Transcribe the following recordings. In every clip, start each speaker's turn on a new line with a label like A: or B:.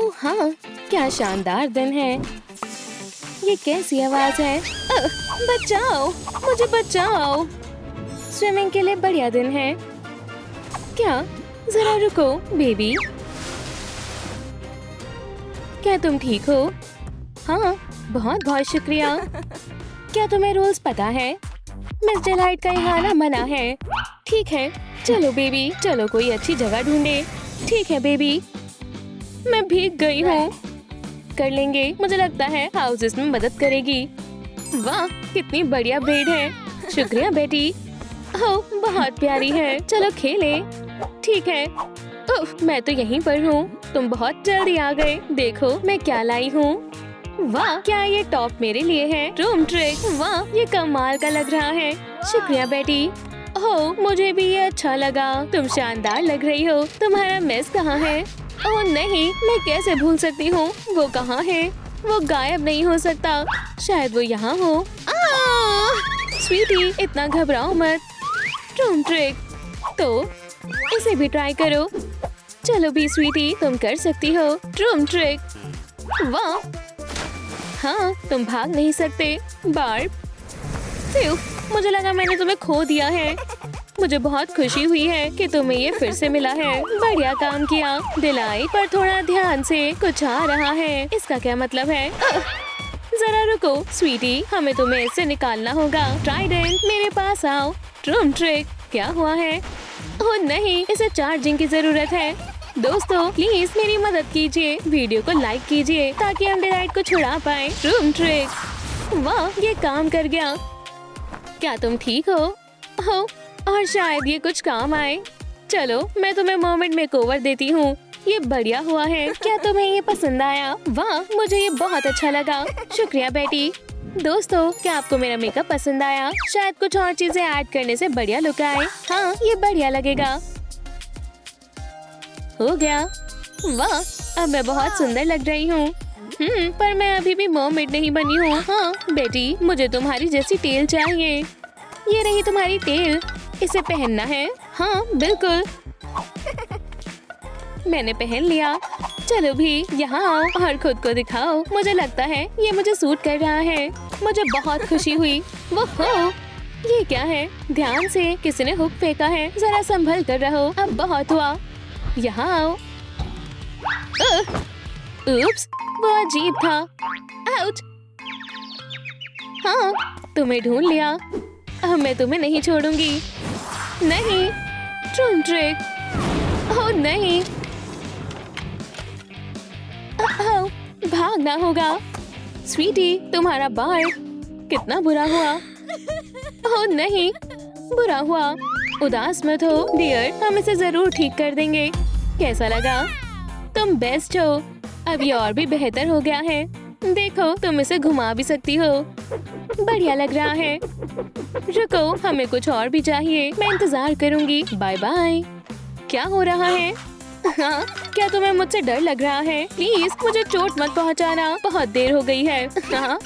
A: ओह हाँ, क्या शानदार दिन है। ये कैसी आवाज है? बचाओ, मुझे बचाओ। स्विमिंग के लिए बढ़िया दिन है। क्या? जरा रुको बेबी। क्या तुम ठीक हो? हाँ, बहुत बहुत शुक्रिया। क्या तुम्हें रूल्स पता है? मिस डिलाइट का यहाँ आना मना है। ठीक है, चलो बेबी, चलो कोई अच्छी जगह ढूंढे। ठीक है बेबी। मैं भीग गई हूँ। कर लेंगे, मुझे लगता है हाउस इसमें मदद करेगी। वाह, कितनी बढ़िया ब्रेड है। शुक्रिया बेटी। ओह, बहुत प्यारी है। चलो खेले। ठीक है। ओह, मैं तो यहीं पर हूँ। तुम बहुत जल्दी आ गए। देखो मैं क्या लाई हूँ। वाह, क्या ये टॉप मेरे लिए है? Room trick. वाह, ये कमाल का लग रहा है। शुक्रिया बेटी। ओह, मुझे भी ये अच्छा लगा। तुम शानदार लग रही हो। तुम्हारा मेस कहाँ है? ओह नहीं, मैं कैसे भूल सकती हूँ। वो कहाँ है? वो गायब नहीं हो सकता। शायद वो यहाँ हो। स्वीटी, इतना घबराओ मत। रूम ट्रिक तो इसे भी ट्राई करो। चलो भी स्वीटी, तुम कर सकती हो। Room trick. वाह, हाँ, तुम भाग नहीं सकते। बार्ब, मुझे लगा मैंने तुम्हें खो दिया है। मुझे बहुत खुशी हुई है कि तुम्हें ये फिर से मिला है। बढ़िया काम किया। दिलाई, पर थोड़ा ध्यान से। कुछ आ रहा है। इसका क्या मतलब है? जरा रुको स्वीटी, हमें तुम्हें इससे निकालना होगा। ट्राइडेंट, मेरे पास आओ। रूम ट्रिक, क्या हुआ है? ओह नहीं, इसे चार्जिंग की जरूरत है। दोस्तों प्लीज मेरी मदद कीजिए। वीडियो को लाइक कीजिए ताकि हम डिलाइट को छुड़ा पाए। Room trick. वाह, ये काम कर गया। क्या तुम ठीक हो? हो, और शायद ये कुछ काम आए। चलो मैं तुम्हें मोमेंट मेकओवर देती हूँ। ये बढ़िया हुआ है। क्या तुम्हें ये पसंद आया? वाह, मुझे ये बहुत अच्छा लगा। शुक्रिया बेटी। दोस्तों, क्या आपको मेरा मेकअप पसंद आया? शायद कुछ और चीजें ऐड करने से बढ़िया लुक आए। हाँ, ये बढ़िया लगेगा। हो गया। वाह, अब मैं बहुत सुंदर लग रही हूँ। पर मैं अभी भी मर्मेड नहीं बनी हूँ। हाँ बेटी, मुझे तुम्हारी जैसी टेल चाहिए। ये रही तुम्हारी टेल। इसे पहनना है। हाँ बिल्कुल। मैंने पहन लिया। चलो भी यहाँ आओ और खुद को दिखाओ। मुझे लगता है ये मुझे सूट कर रहा है। मुझे बहुत खुशी हुई। वो हो, ये क्या है? ध्यान से, किसी ने हुक फेंका है। जरा संभल कर रहो। अब बहुत हुआ। यहाँ आओ। उप्स, वो अजीब था। आउच। हाँ, तुम्हें ढूंढ लिया। अब मैं तुम्हें नहीं छोड़ूंगी। नहीं, रूम ट्रिक। ओह नहीं। भागना होगा। स्वीटी, तुम्हारा बाल कितना बुरा हुआ। ओह नहीं, बुरा हुआ। उदास मत हो डियर, हम इसे जरूर ठीक कर देंगे। कैसा लगा? तुम बेस्ट हो। अब ये और भी बेहतर हो गया है। देखो, तुम इसे घुमा भी सकती हो। बढ़िया लग रहा है। रुको, हमें कुछ और भी चाहिए। मैं इंतजार करूंगी। Bye bye. क्या हो रहा है? हाँ, क्या तुम्हें मुझसे डर लग रहा है? प्लीज मुझे चोट मत पहुंचाना। बहुत देर हो गई है। हाँ,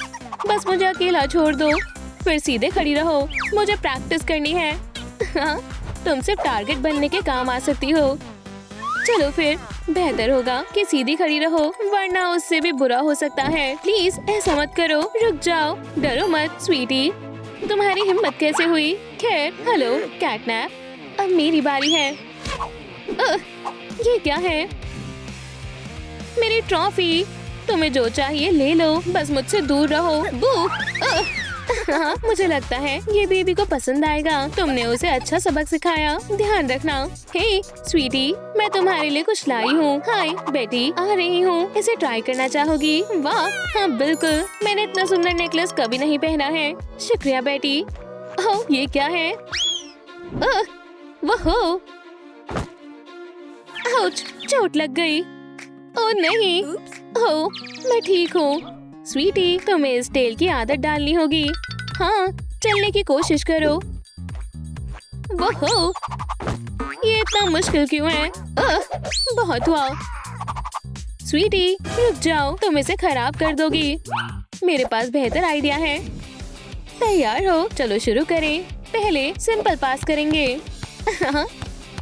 A: बस मुझे अकेला छोड़ दो। फिर सीधे खड़ी रहो। मुझे प्रैक्टिस करनी है। हाँ, तुम सिर्फ टारगेट बनने के काम आ सकती हो। चलो फिर, बेहतर होगा कि सीधी खड़ी रहो, वरना उससे भी बुरा हो सकता है। प्लीज ऐसा मत करो। रुक जाओ, डरो मत स्वीटी। तुम्हारी हिम्मत कैसे हुई? खैर, हेलो कैटनैप, अब मेरी बारी है। ये क्या है? मेरी ट्रॉफी। तुम्हें जो चाहिए ले लो, बस मुझसे दूर रहो। बू। हाँ, मुझे लगता है ये बेबी को पसंद आएगा। तुमने उसे अच्छा सबक सिखाया। ध्यान रखना। हे स्वीटी, मैं तुम्हारे लिए कुछ लाई हूँ। हाय बेटी, आ रही हूँ। इसे ट्राई करना चाहोगी? वाह, हाँ बिल्कुल। मैंने इतना सुंदर नेकलेस कभी नहीं पहना है। शुक्रिया बेटी। ओह, ये क्या है? वो चोट लग गई। ओह नहीं। ओह, मैं ठीक हूँ। स्वीटी, तुम्हें इस टेल की आदत डालनी होगी। हाँ, चलने की कोशिश करो। वो, ये इतना मुश्किल क्यों है? बहुत हुआ। स्वीटी, रुक जाओ, तुम इसे खराब कर दोगी। मेरे पास बेहतर आइडिया है। तैयार हो? चलो शुरू करें। पहले सिंपल पास करेंगे।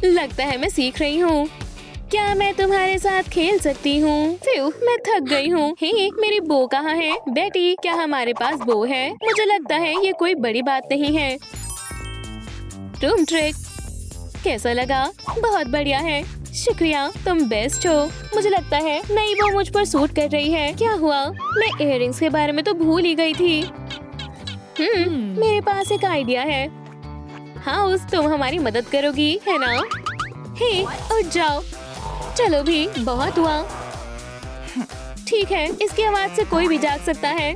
A: लगता है मैं सीख रही हूँ। क्या मैं तुम्हारे साथ खेल सकती हूँ? मैं थक गई हूँ। हे, मेरी बो कहाँ है? बेटी, क्या हमारे पास बो है? मुझे लगता है ये कोई बड़ी बात नहीं है। रूम ट्रिक कैसा लगा? बहुत बढ़िया है, शुक्रिया, तुम बेस्ट हो। मुझे लगता है नई वो मुझ पर सूट कर रही है। क्या हुआ? मैं इयररिंग्स के बारे में तो भूल ही गई थी। मेरे पास एक आइडिया है। हाँ, तुम हमारी मदद करोगी, है ना? हे, उठ जाओ। चलो भी, बहुत हुआ। ठीक है, इसकी आवाज से कोई भी जाग सकता है।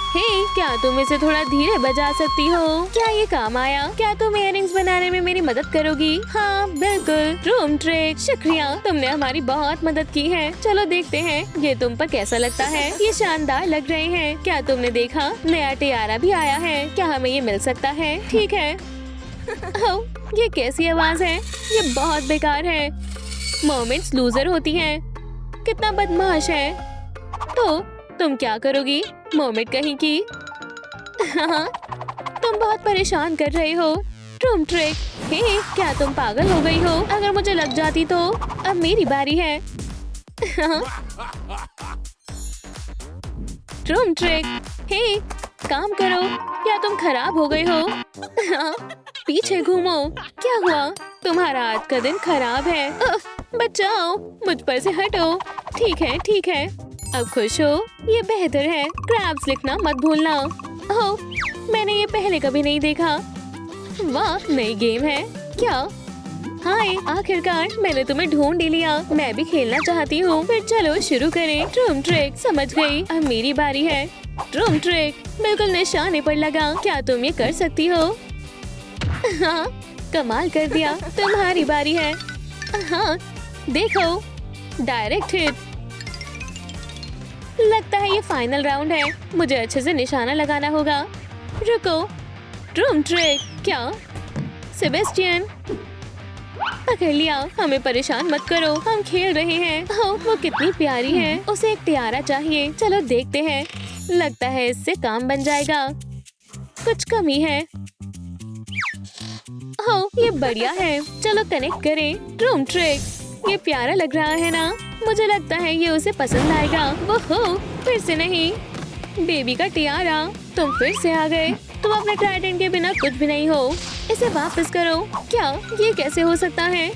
A: हे, क्या तुम इसे थोड़ा धीरे बजा सकती हो? क्या ये काम आया? क्या तुम इयररिंग्स बनाने में मेरी मदद करोगी? हाँ, बिल्कुल। रूम ट्रिक, शुक्रिया, तुमने हमारी बहुत मदद की है। चलो देखते हैं ये तुम पर कैसा लगता है। ये शानदार लग रहे हैं। क्या तुमने देखा? नया टियारा भी आया है। क्या हमें ये मिल सकता है? ठीक है। ओह, ये कैसी आवाज है? ये बहुत बेकार है। मोमेंट्स लूजर होती हैं। कितना बदमाश है। तो तुम क्या करोगी? मोमेंट कहीं की। हाँ, तुम बहुत परेशान कर रहे हो। रूम ट्रिक, हे, क्या तुम पागल हो गई हो? अगर मुझे लग जाती तो? अब मेरी बारी है। रूम ट्रिक, हे, काम करो, या तुम खराब हो गए हो? पीछे घूमो। क्या हुआ? तुम्हारा आज का दिन खराब है। बचाओ, मुझ पर से हटो। ठीक है, ठीक है, अब खुश हो? ये बेहतर है। क्रैब्स लिखना मत भूलना। ओह, मैंने ये पहले कभी नहीं देखा। वाह, नई गेम है क्या? हाय, आखिरकार मैंने तुम्हें ढूंढ ही लिया। मैं भी खेलना चाहती हूँ। फिर चलो शुरू करें। रूम ट्रिक, समझ गई, अब मेरी बारी है। रूम ट्रिक, बिल्कुल निशाने पर लगा। क्या तुम ये कर सकती हो? हाँ, कमाल कर दिया। तुम्हारी बारी है। हाँ, देखो, डायरेक्ट हिट। लगता है ये फाइनल राउंड है। मुझे अच्छे से निशाना लगाना होगा। रुको, रूम ट्रिक, क्या? सेबेस्टियन, पकड़ लिया। हमें परेशान मत करो, हम खेल रहे हैं। ओह, वो कितनी प्यारी है। उसे एक टियारा चाहिए। चलो देखते हैं। लगता है इससे काम बन जाएगा। कुछ कमी है। ओह, ये बढ़िया है। चलो कनेक्ट करें। रूम ट्रिक, ये प्यारा लग रहा है ना? मुझे लगता है ये उसे पसंद आएगा। वो फिर से नहीं। बेबी का टियारा, तुम फिर से आ गए। तुम अपने ट्राइडेंट के बिना कुछ भी नहीं हो। इसे वापस करो। क्या ये कैसे हो सकता है?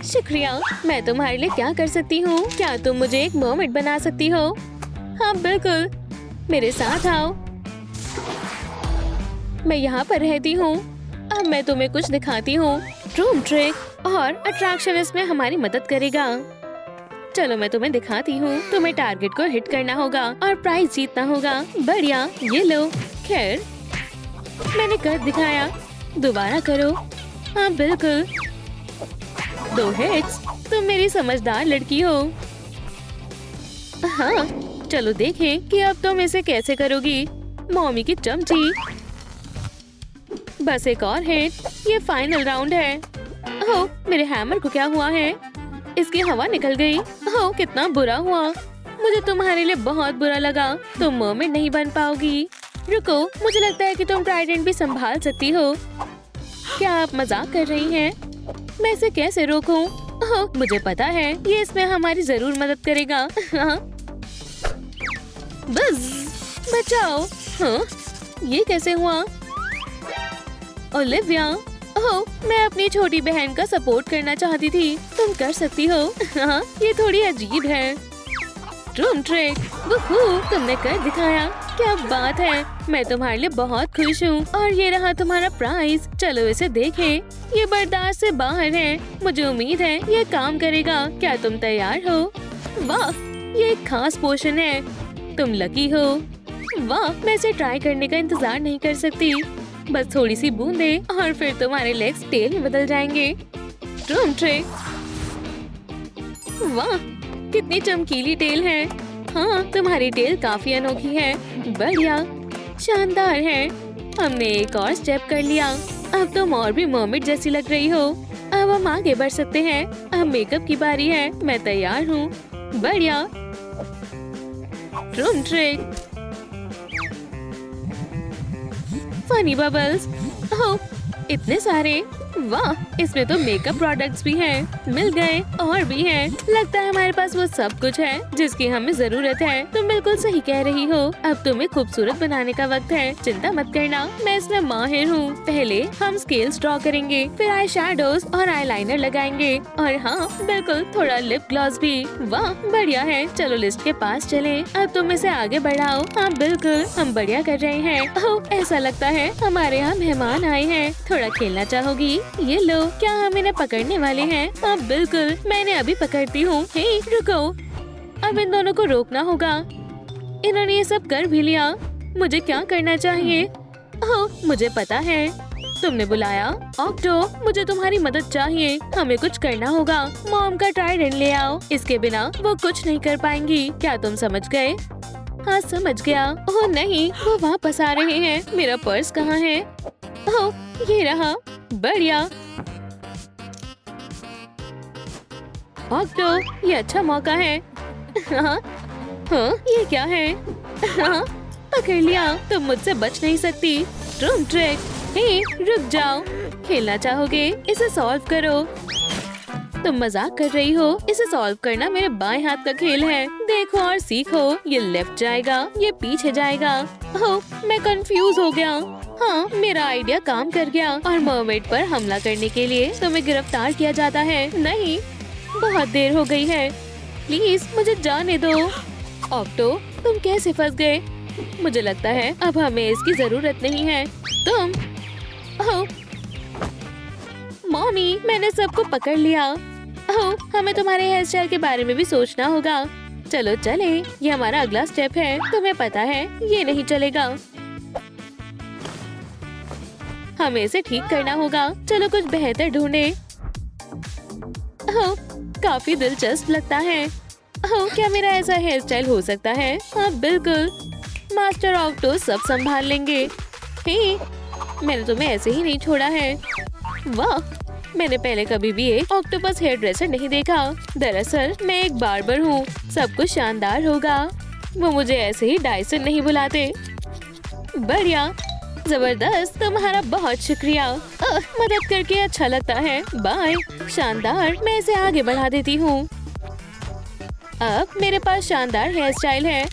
A: शुक्रिया, मैं तुम्हारे लिए क्या कर सकती हूँ? क्या तुम मुझे एक मर्मेड बना सकती हो? हाँ, बिल्कुल, मेरे साथ आओ। मैं यहाँ पर रहती हूँ। अब मैं तुम्हें कुछ दिखाती हूँ। रूम ट्रिक और अट्रैक्शन इसमें हमारी मदद करेगा। चलो मैं तुम्हें दिखाती हूँ। तुम्हें टारगेट को हिट करना होगा और प्राइज जीतना होगा। बढ़िया, ये लो। खैर, मैंने कर दिखाया। दोबारा करो। हाँ, बिल्कुल, 2 हिट्स। तुम मेरी समझदार लड़की हो। हाँ, चलो देखें कि अब तुम इसे कैसे करोगी। मम्मी की चमची। बस एक और हिट। ये फाइनल राउंड है। ओह, मेरे हैमर को क्या हुआ है? इसकी हवा निकल गई। ओह, कितना बुरा हुआ। मुझे तुम्हारे लिए बहुत बुरा लगा। तुम मर्मेड नहीं बन पाओगी। रुको, मुझे लगता है कि तुम ट्राइडेंट भी संभाल सकती हो। क्या आप मजाक कर रही हैं? मैं इसे कैसे रोकूं? ओह, मुझे पता है, ये इसमें हमारी जरूर मदद करेगा। हाँ, बस बचाओ। हाँ, ये कैसे हुआ? ओलिविया, ओह, मैं अपनी छोटी बहन का सपोर्ट करना चाहती थी। तुम कर सकती हो। हाँ, ये थोड़ी अजीब है। रूम ट्रिक, वूहू, तुमने कर दिखाया। क्या बात है, मैं तुम्हारे लिए बहुत खुश हूँ। और ये रहा तुम्हारा प्राइज। चलो इसे देखें। ये बर्दाश्त से बाहर है। मुझे उम्मीद है ये काम करेगा। क्या तुम तैयार हो? वाह, ये एक खास पोशन है। तुम लकी हो। वाह, मैं इसे ट्राई करने का इंतजार नहीं कर सकती। बस थोड़ी सी बूंदे और फिर तुम्हारे लेग्स टेल में बदल जाएंगे। रूम ट्रिक, वाह, कितनी चमकीली टेल है। हाँ, तुम्हारी टेल काफी अनोखी है। बढ़िया, शानदार है। हमने एक और स्टेप कर लिया। अब तुम और भी मर्मेड जैसी लग रही हो। अब हम आगे बढ़ सकते हैं। अब मेकअप की बारी है। मैं तैयार हूँ। बढ़िया। Room trick, funny bubbles. Oh, इतने सारे। वाह, इसमें तो मेकअप प्रोडक्ट्स भी हैं। मिल गए और भी हैं। लगता है हमारे पास वो सब कुछ है जिसकी हमें जरूरत है। तुम बिल्कुल सही कह रही हो। अब तुम्हें खूबसूरत बनाने का वक्त है। चिंता मत करना, मैं इसमें माहिर हूँ। पहले हम स्केल्स ड्रॉ करेंगे, फिर आई शैडोज और आईलाइनर लगाएंगे, और हाँ बिल्कुल थोड़ा लिप ग्लॉस भी। वाह बढ़िया है। चलो लिस्ट के पास चलें। अब तुम इसे आगे बढ़ाओ। हाँ बिल्कुल, हम बढ़िया कर रहे हैं। ओह, ऐसा लगता है हमारे यहाँ मेहमान आए हैं। थोड़ा खेलना चाहोगी? ये लो। क्या हम इन्हें पकड़ने वाले हैं? हाँ बिल्कुल, मैं इन्हें अभी पकड़ती हूँ। हे रुको, अब इन दोनों को रोकना होगा। इन्होंने ये सब कर भी लिया। मुझे क्या करना चाहिए? ओह मुझे पता है, तुमने बुलाया। ऑक्टो, मुझे तुम्हारी मदद चाहिए। हमें कुछ करना होगा। मॉम का ट्राइडेंट ले आओ। इसके बिना वो कुछ नहीं कर पाएंगी। क्या तुम समझ गए? हाँ समझ गया। ओह नहीं, वो वापस आ रहे हैं। मेरा पर्स कहाँ है? ओह ये रहा। बढ़िया। ऑक्टो, ये अच्छा मौका है। हाँ हाँ, ये क्या है? हाँ पकड़ लिया। तुम मुझसे बच नहीं सकती। ट्रूम ट्रिक। हे रुक जाओ। खेलना चाहोगे? इसे सॉल्व करो। तुम मजाक कर रही हो? इसे सॉल्व करना मेरे बाएं हाथ का खेल है। देखो और सीखो। ये लेफ्ट जाएगा, ये पीछे जाएगा। ओह मैं कंफ्यूज हो गया। हाँ मेरा आइडिया काम कर गया। और मरमेड पर हमला करने के लिए तुम्हें गिरफ्तार किया जाता है। नहीं, बहुत देर हो गई है। प्लीज मुझे जाने दो। ऑक्टो, तुम कैसे फंस गए? मुझे लगता है अब हमें इसकी जरूरत नहीं है। तुम ओह मॉमी, मैंने सबको पकड़ लिया। ओह हमें तुम्हारे हेयर स्टाइल के बारे में भी सोचना होगा। चलो चले, ये हमारा अगला स्टेप है। तुम्हें पता है ये नहीं चलेगा। हमें इसे ठीक करना होगा। चलो कुछ बेहतर ढूंढे। ओह काफी दिलचस्प लगता है। ओह क्या मेरा ऐसा हेयर स्टाइल हो सकता है? हाँ बिल्कुल, मास्टर ऑक्टो सब संभाल लेंगे। हे, मैंने तुम्हें ऐसे ही नहीं छोड़ा है। वाह, मैंने पहले कभी भी एक ऑक्टोपस हेयर ड्रेसर नहीं देखा। दरअसल मैं एक बार्बर हूँ। सब कुछ शानदार होगा। वो मुझे ऐसे ही डायसन नहीं बुलाते। बढ़िया, जबरदस्त, तुम्हारा बहुत शुक्रिया। मदद करके अच्छा लगता है। बाय। शानदार, मैं इसे आगे बढ़ा देती हूँ। अब मेरे पास शानदार हेयर स्टाइल है।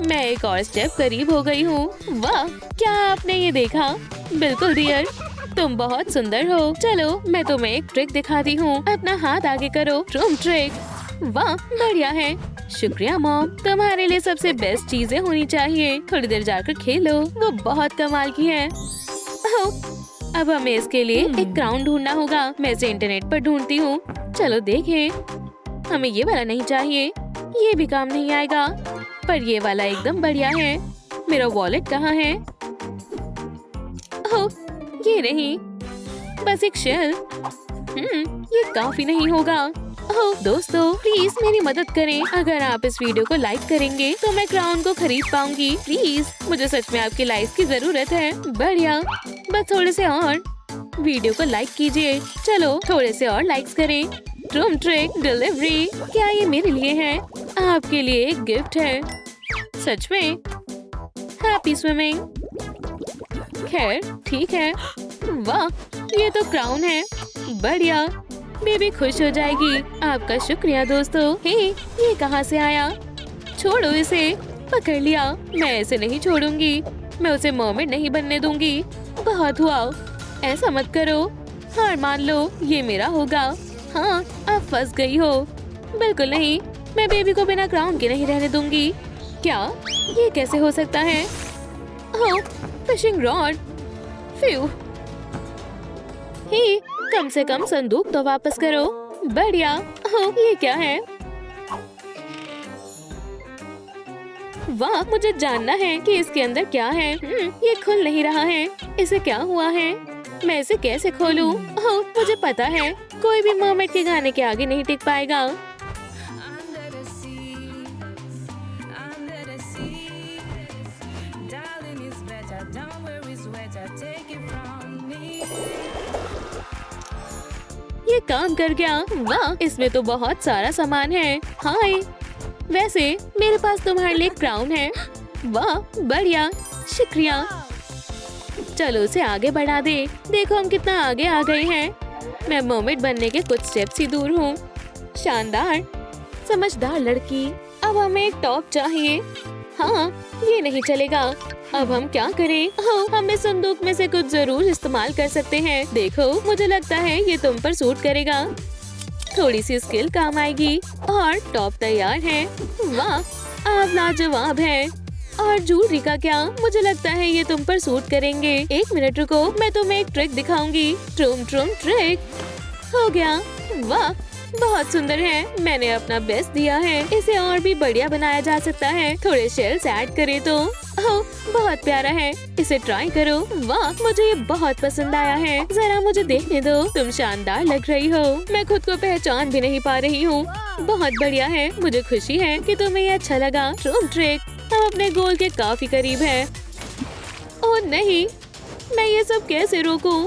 A: मैं एक और स्टेप करीब हो गई हूँ। वाह, क्या आपने ये देखा? बिल्कुल डियर, तुम बहुत सुंदर हो। चलो मैं तुम्हें एक ट्रिक दिखाती हूँ। अपना हाथ आगे करो। ट्रूम ट्रिक। वाह बढ़िया है। शुक्रिया मॉम, तुम्हारे लिए सबसे बेस्ट चीजें होनी चाहिए। थोड़ी देर जाकर खेलो, वो बहुत कमाल की है। अब हमें इसके लिए एक क्राउन ढूंढना होगा। मैं इसे इंटरनेट पर ढूंढती हूँ। चलो देखें। हमें ये वाला नहीं चाहिए, ये भी काम नहीं आएगा, पर ये वाला एकदम बढ़िया है। मेरा वॉलेट कहाँ है? ओह ये नहीं, बस एक शेल। ये काफी नहीं होगा। ओह दोस्तों, प्लीज मेरी मदद करें। अगर आप इस वीडियो को लाइक करेंगे तो मैं क्राउन को खरीद पाऊंगी। प्लीज, मुझे सच में आपकी लाइक्स की जरूरत है। बढ़िया, बस थोड़े से और। वीडियो को लाइक कीजिए। चलो थोड़े से और लाइक्स करें। ट्रूम ट्रिक डिलीवरी। क्या ये मेरे लिए है? आपके लिए एक गिफ्ट है। सच में? Happy swimming. खैर ठीक है। वाह, ये तो क्राउन है। बढ़िया, बेबी खुश हो जाएगी। आपका शुक्रिया दोस्तों। हे, ये कहाँ से आया? छोड़ो इसे। पकड़ लिया। मैं ऐसे नहीं छोड़ूंगी। मैं उसे मर्मेड नहीं बनने दूंगी। बहुत हुआ, ऐसा मत करो। हार मान लो, ये मेरा होगा। हाँ, आप फंस गई हो। बिल्कुल नहीं, मैं बेबी को बिना क्राउन के नहीं रहने दूंगी। क्या ये कैसे हो सकता है? ओह, फिशिंग रॉड। फ्यू। हे, कम से कम संदूक तो वापस करो। बढ़िया। ओह ये क्या है? वाह, मुझे जानना है कि इसके अंदर क्या है। ये खुल नहीं रहा है। इसे क्या हुआ है? मैं इसे कैसे खोलूं? ओह मुझे पता है, कोई भी मर्मेड के गाने के आगे नहीं टिक पाएगा। ये काम कर गया। वाह, इसमें तो बहुत सारा सामान है। हाय, वैसे मेरे पास तुम्हारे लिए क्राउन है। वाह बढ़िया, शुक्रिया। चलो उसे आगे बढ़ा दे। देखो हम कितना आगे आ गए हैं। मैं मर्मेड बनने के कुछ स्टेप्स ही दूर हूँ। शानदार, समझदार लड़की। अब हमें एक टॉप चाहिए। हाँ, ये नहीं चलेगा। अब हम क्या करें? हाँ, हम इस संदूक में से कुछ जरूर इस्तेमाल कर सकते हैं। देखो, मुझे लगता है ये तुम पर सूट करेगा। थोड़ी सी स्किल काम आएगी और टॉप तैयार है। वाह, आप लाजवाब हैं। और ज्वेलरी का क्या? मुझे लगता है ये तुम पर सूट करेंगे। एक मिनट रुको, मैं तुम्हें एक ट्रिक दिखाऊंगी। ट्रूम ट्रूम ट्रिक। हो गया। वाह, बहुत सुंदर है। मैंने अपना बेस्ट दिया है। इसे और भी बढ़िया बनाया जा सकता है। थोड़े शेल्स ऐड करें तो। ओह, बहुत प्यारा है। इसे ट्राई करो। वाह, मुझे ये बहुत पसंद आया है। जरा मुझे देखने दो। तुम शानदार लग रही हो। मैं खुद को पहचान भी नहीं पा रही हूँ। बहुत बढ़िया है। मुझे खुशी है कि तुम्हें ये अच्छा लगा। ट्रूम ट्रिक, हम अपने गोल के काफी करीब हैं। ओह नहीं, मैं ये सब कैसे रोकूं?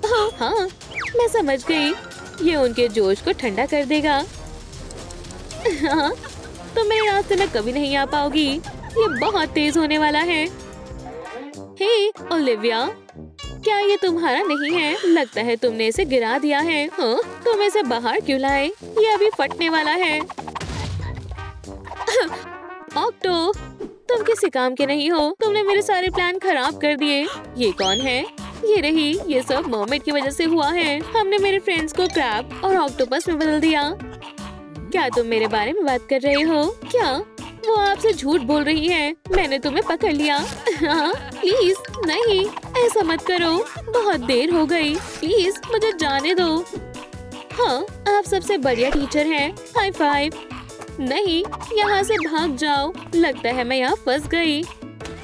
A: ओह हाँ, मैं समझ गई। ये उनके जोश को ठंडा कर देगा। हाँ, तो मेरे रास्ते में कभी नहीं आ पाओगी। ये बहुत तेज होने वाला है। हे ओलिविया, क्या ये तुम्हारा नहीं है? लगता है तुमने इसे गिरा दिया है। हाँ, तुम इसे बाहर क्यों लाए? ये अभी फटने वाला है। ऑक्टो, तुम किसी काम के नहीं हो। तुमने मेरे सारे प्लान खराब कर दिए। ये कौन है? ये रही। ये सब मर्मेड की वजह से हुआ है। हमने मेरे फ्रेंड्स को क्रैब और ऑक्टोपस में बदल दिया। क्या तुम मेरे बारे में बात कर रहे हो? क्या वो आपसे झूठ बोल रही है? मैंने तुम्हें पकड़ लिया। हाँ, प्लीज नहीं, ऐसा मत करो। बहुत देर हो गई। प्लीज मुझे जाने दो। हाँ, आप सबसे बढ़िया टीचर हैं। High five. नहीं, यहाँ से भाग जाओ। लगता है मैं यहाँ फंस गई।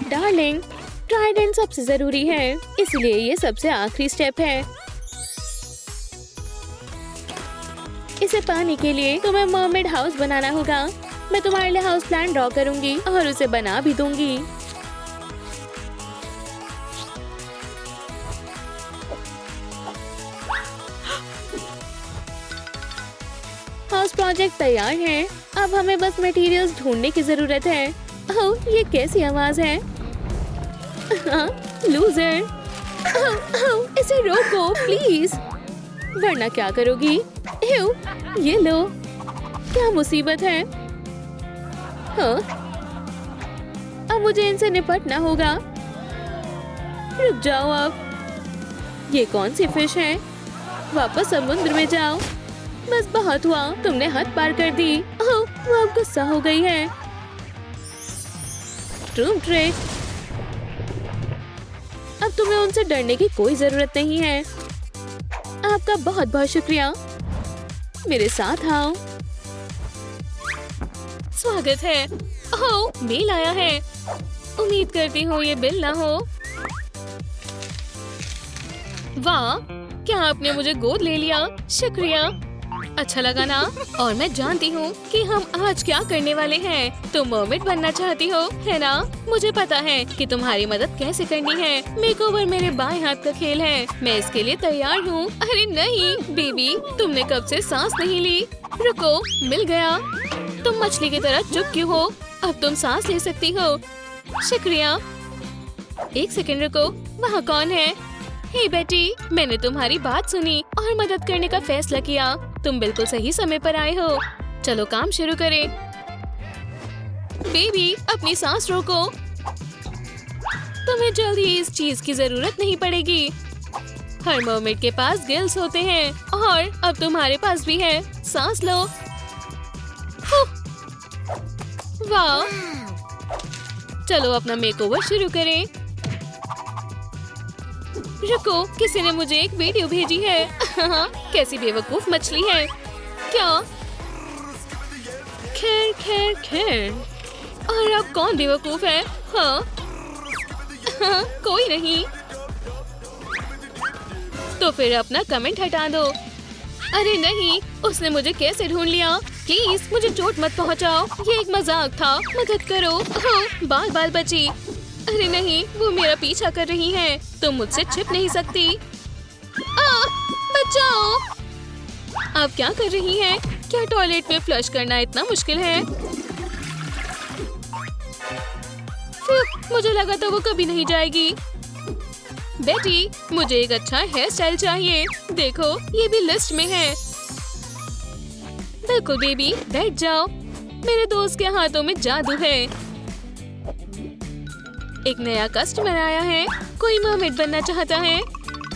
A: डार्लिंग, ट्राइडेंट सबसे जरूरी है, इसलिए ये सबसे आखिरी स्टेप है। इसे पाने के लिए तुम्हें मर्मेड हाउस बनाना होगा। मैं तुम्हारे लिए हाउस प्लान ड्रॉ करूंगी और उसे बना भी दूंगी। हाउस प्रोजेक्ट तैयार है। अब हमें बस मटेरियल्स ढूंढने की जरूरत है। ओह, ये कैसी आवाज है? लूजर, इसे रोको प्लीज, वरना क्या करोगी? ये लो। क्या मुसीबत है? हाँ, अब मुझे इनसे निपटना होगा। रुक जाओ अब। ये कौन सी फिश है? वापस समुद्र में जाओ। बस बहुत हुआ, तुमने हद पार कर दी। ओह, वो अब गुस्सा हो गई है। ट्रूम ट्रिक, अब तुम्हें उनसे डरने की कोई जरूरत नहीं है। आपका बहुत बहुत शुक्रिया। मेरे साथ आओ। स्वागत है। ओह, बिल आया है। उम्मीद करती हूँ ये बिल ना हो। वाह, क्या आपने मुझे गोद ले लिया? शुक्रिया। अच्छा लगा ना? और मैं जानती हूँ कि हम आज क्या करने वाले हैं। तुम मर्मेड बनना चाहती हो, है ना? मुझे पता है कि तुम्हारी मदद कैसे करनी है। मेकओवर मेरे बाएं हाथ का खेल है। मैं इसके लिए तैयार हूँ। अरे नहीं बेबी, तुमने कब से सांस नहीं ली? रुको, मिल गया। तुम मछली की तरह चुप क्यों हो? अब तुम सांस ले सकती हो। शुक्रिया। एक सेकंड रुको, वहाँ कौन है? हे बेटी, मैंने तुम्हारी बात सुनी और मदद करने का फैसला किया। तुम बिल्कुल सही समय पर आए हो। चलो काम शुरू करें। बेबी, अपनी सांस रोको। तुम्हें जल्द ही इस चीज की जरूरत नहीं पड़ेगी। हर मर्मेड के पास गिल्स होते हैं और अब तुम्हारे पास भी है। सांस लो। वाह, चलो अपना मेकओवर शुरू करें। रुको, किसी ने मुझे एक वीडियो भेजी है। कैसी बेवकूफ मछली है। क्या? खैर खैर खैर, और अब कौन बेवकूफ है? हाँ, कोई नहीं। तो फिर अपना कमेंट हटा दो। अरे नहीं, उसने मुझे कैसे ढूंढ लिया? प्लीज मुझे चोट मत पहुंचाओ। ये एक मजाक था। मदद करो। हाँ, बाल बाल बची। अरे नहीं, वो मेरा पीछा कर रही हैं। तुम मुझसे छिप नहीं सकती। बचाओ। आप क्या कर रही हैं? क्या टॉयलेट में फ्लश करना इतना मुश्किल है? मुझे लगा था वो कभी नहीं जाएगी। बेटी, मुझे एक अच्छा हेयर स्टाइल चाहिए। देखो, ये भी लिस्ट में है। बिल्कुल बेबी, बैठ जाओ। मेरे दोस्त के हाथों में जादू है। एक नया कस्टमर आया है। कोई मर्मेड बनना चाहता है?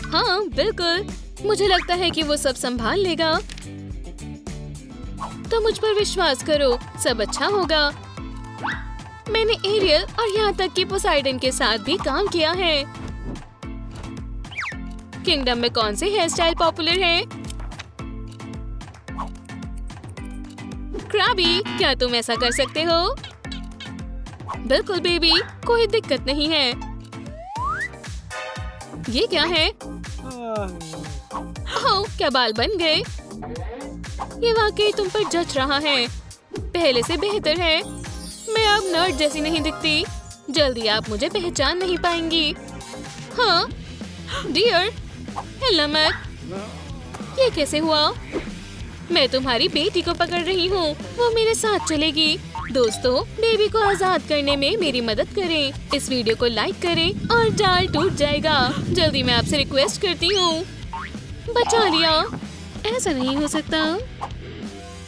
A: हाँ बिल्कुल, मुझे लगता है कि वो सब संभाल लेगा। तो मुझ पर विश्वास करो, सब अच्छा होगा। मैंने एरियल और यहाँ तक कि पोसाइडन के साथ भी काम किया है। किंगडम में कौन से हेयर स्टाइल पॉपुलर है? क्रैबी, क्या तुम ऐसा कर सकते हो? बिल्कुल बेबी, कोई दिक्कत नहीं है। ये क्या है? ओह, क्या बाल बन गए? ये वाकई तुम पर जच रहा है। पहले से बेहतर है। मैं अब नर्ड जैसी नहीं दिखती। जल्दी आप मुझे पहचान नहीं पाएंगी। हाँ डियर, हिलना मत। ये कैसे हुआ? मैं तुम्हारी बेटी को पकड़ रही हूँ। वो मेरे साथ चलेगी। दोस्तों, बेबी को आजाद करने में मेरी मदद करें। इस वीडियो को लाइक करें और जाल टूट जाएगा। जल्दी मैं आपसे रिक्वेस्ट करती हूँ। बचा लिया। ऐसा नहीं हो सकता।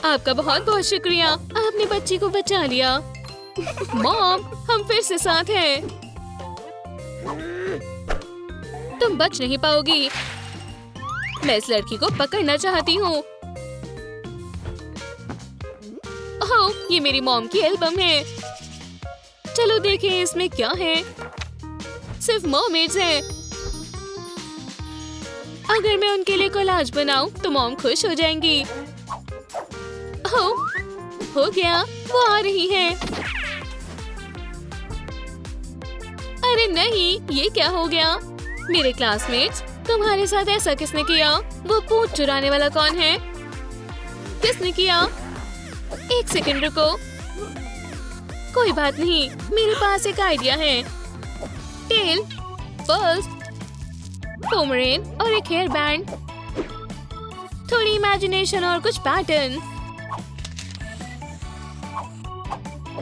A: आपका बहुत बहुत शुक्रिया, आपने बच्ची को बचा लिया। मॉम, हम फिर से साथ हैं। तुम बच नहीं पाओगी। मैं इस लड़की को पकड़ना चाहती हूँ। ओह, ये मेरी मॉम की एल्बम है। चलो देखें इसमें क्या है। सिर्फ मर्मेड्स हैं। अगर मैं उनके लिए कोलाज बनाऊं तो मॉम खुश हो जाएंगी। ओह, हो गया, वो आ रही है। अरे नहीं, ये क्या हो गया? मेरे क्लासमेट्स, तुम्हारे साथ ऐसा किसने किया? वो पूंछ चुराने वाला कौन है? किसने किया? एक सेकंड रुको। कोई बात नहीं, मेरे पास एक आइडिया है। टेल, पर्ल्स, पोमरेन और एक हेयर बैंड। थोड़ी इमेजिनेशन और कुछ पैटर्न।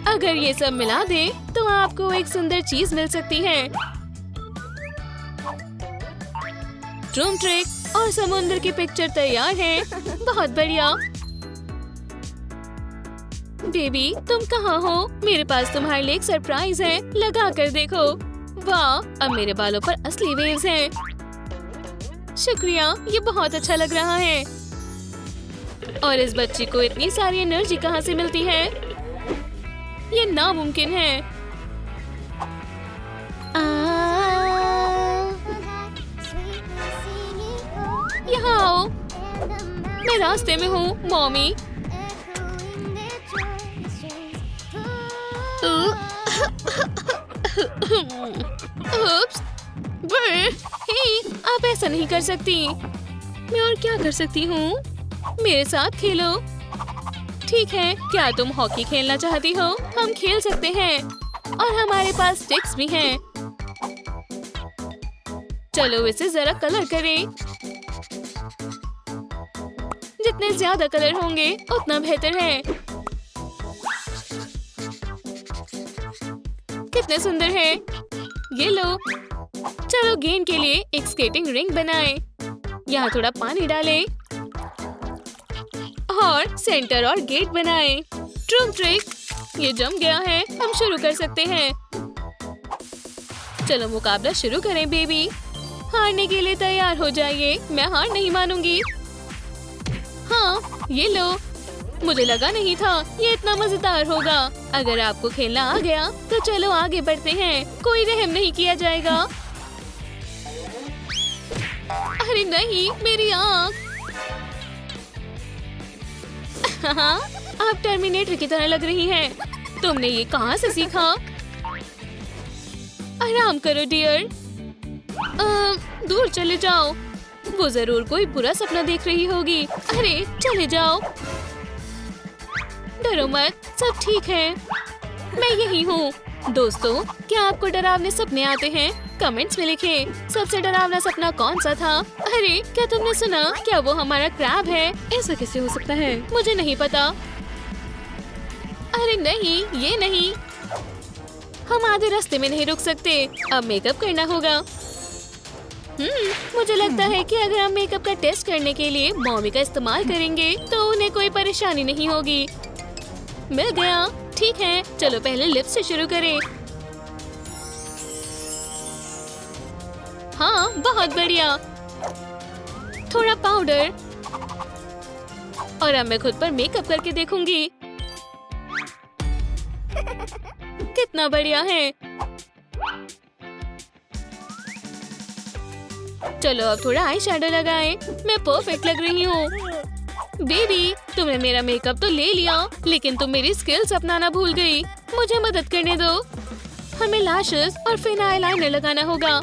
A: अगर ये सब मिला दे तो आपको एक सुंदर चीज मिल सकती है। ड्रूम ट्रिक और समुद्र की पिक्चर तैयार है। बहुत बढ़िया। बेबी, तुम कहाँ हो? मेरे पास तुम्हारे लिए एक सरप्राइज है। लगा कर देखो। वाह, अब मेरे बालों पर असली वेव्स हैं। शुक्रिया, ये बहुत अच्छा लग रहा है। और इस बच्ची को इतनी सारी एनर्जी कहाँ से मिलती है? ये नामुमकिन है। यहाँ आओ। मैं रास्ते में हूँ मॉमी। उप्स, हे, आप ऐसा नहीं कर सकती। मैं और क्या कर सकती हूँ? मेरे साथ खेलो। ठीक है, क्या तुम हॉकी खेलना चाहती हो? हम खेल सकते हैं और हमारे पास स्टिक्स भी हैं। चलो इसे जरा कलर करें। जितने ज्यादा कलर होंगे उतना बेहतर है। कितने सुंदर है। ये लो। चलो गेम के लिए एक स्केटिंग रिंग बनाएं। यहाँ थोड़ा पानी डालें और सेंटर और गेट बनाएं। ड्रूम ट्रिक, ये जम गया है। हम शुरू कर सकते हैं। चलो मुकाबला शुरू करें बेबी। हारने के लिए तैयार हो जाइए। मैं हार नहीं मानूंगी। हाँ, ये लो। मुझे लगा नहीं था ये इतना मजेदार होगा। अगर आपको खेलना आ गया तो चलो आगे बढ़ते हैं। कोई रहम नहीं किया जाएगा। अरे नहीं, मेरी आँख। आप टर्मिनेटर की तरह लग रही हैं। तुमने ये कहाँ से सीखा? आराम करो डियर। दूर चले जाओ। वो जरूर कोई बुरा सपना देख रही होगी। अरे चले जाओ। डरो मत, सब ठीक है। मैं यही हूँ। दोस्तों, क्या आपको डरावने सपने आते हैं? कमेंट्स में लिखें। सबसे डरावना सपना कौन सा था? अरे क्या तुमने सुना? क्या वो हमारा क्रैब है? ऐसा कैसे हो सकता है? मुझे नहीं पता। अरे नहीं, ये नहीं। हम आधे रास्ते में नहीं रुक सकते। अब मेकअप करना होगा। मुझे लगता है कि अगर हम मेकअप का टेस्ट करने के लिए मॉमी का इस्तेमाल करेंगे तो उन्हें कोई परेशानी नहीं होगी। मिल गया। ठीक है, चलो पहले लिप्स से शुरू करें। हाँ, बहुत बढ़िया। थोड़ा पाउडर और अब मैं खुद पर मेकअप करके देखूंगी। कितना बढ़िया है। चलो अब थोड़ा आई शैडो लगाएं। मैं परफेक्ट लग रही हूँ। बेबी, तुमने मेरा मेकअप तो ले लिया, लेकिन तुम मेरी स्किल्स अपनाना भूल गई। मुझे मदद करने दो। हमें लैशेस और फिर आईलाइनर लगाना होगा।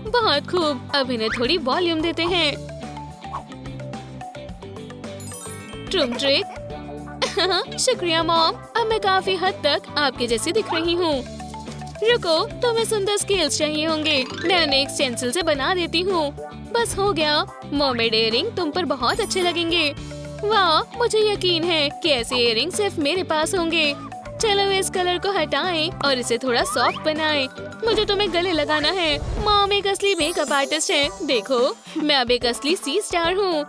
A: बहुत खूब। अब इन्हें थोड़ी वॉल्यूम देते हैं। ट्रूम ट्रिक। शुक्रिया मॉम, अब मैं काफी हद तक आपके जैसी दिख रही हूँ। रुको, तुम्हें सुंदर स्केल्स चाहिए होंगे। मैं उन्हें एक स्टेंसिल से बना देती हूँ। बस हो गया। मर्मेड इयररिंग तुम पर बहुत अच्छे लगेंगे। वाह, मुझे यकीन है कि ऐसे इयररिंग सिर्फ मेरे पास होंगे। चलो इस कलर को हटाएं और इसे थोड़ा सॉफ्ट बनाएं। मुझे तुम्हें गले लगाना है। मॉम एक असली मेकअप आर्टिस्ट है। देखो, मैं अब एक असली सी स्टार हूँ।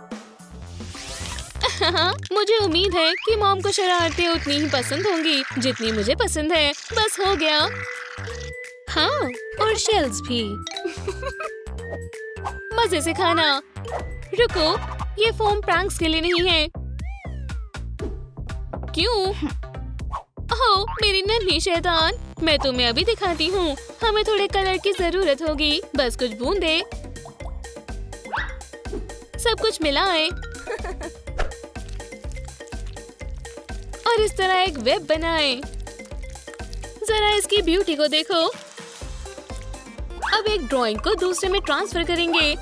A: मुझे उम्मीद है कि मॉम को शरारतें उतनी ही पसंद होंगी जितनी मुझे पसंद है। बस हो गया। हाँ, और शेल्स भी। मजे से खाना। रुको, ये फोम प्रैंक्स के लिए नहीं है। क्यों? ओह, मेरी नन्ही शैतान। मैं तुम्हें अभी दिखाती हूँ। हमें थोड़े कलर की जरूरत होगी। बस कुछ बूंदे। सब कुछ मिलाएं और इस तरह एक वेब बनाएं। जरा इसकी ब्यूटी को देखो। अब एक ड्राइंग को दूसरे में ट्रांसफर करेंगे।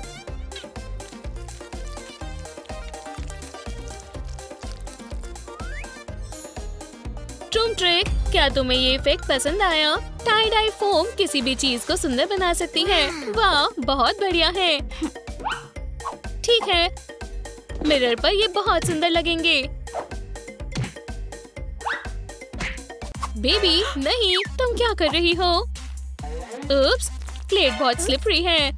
A: ट्रूम ट्रिक, क्या तुम्हें ये इफेक्ट पसंद आया? टाई डाई फोम किसी भी चीज को सुंदर बना सकती है। वाह, बहुत बढ़िया है। ठीक है, मिरर पर ये बहुत सुंदर लगेंगे। बेबी, नहीं, तुम क्या कर रही हो? उप्स, प्लेट बहुत स्लिपरी है।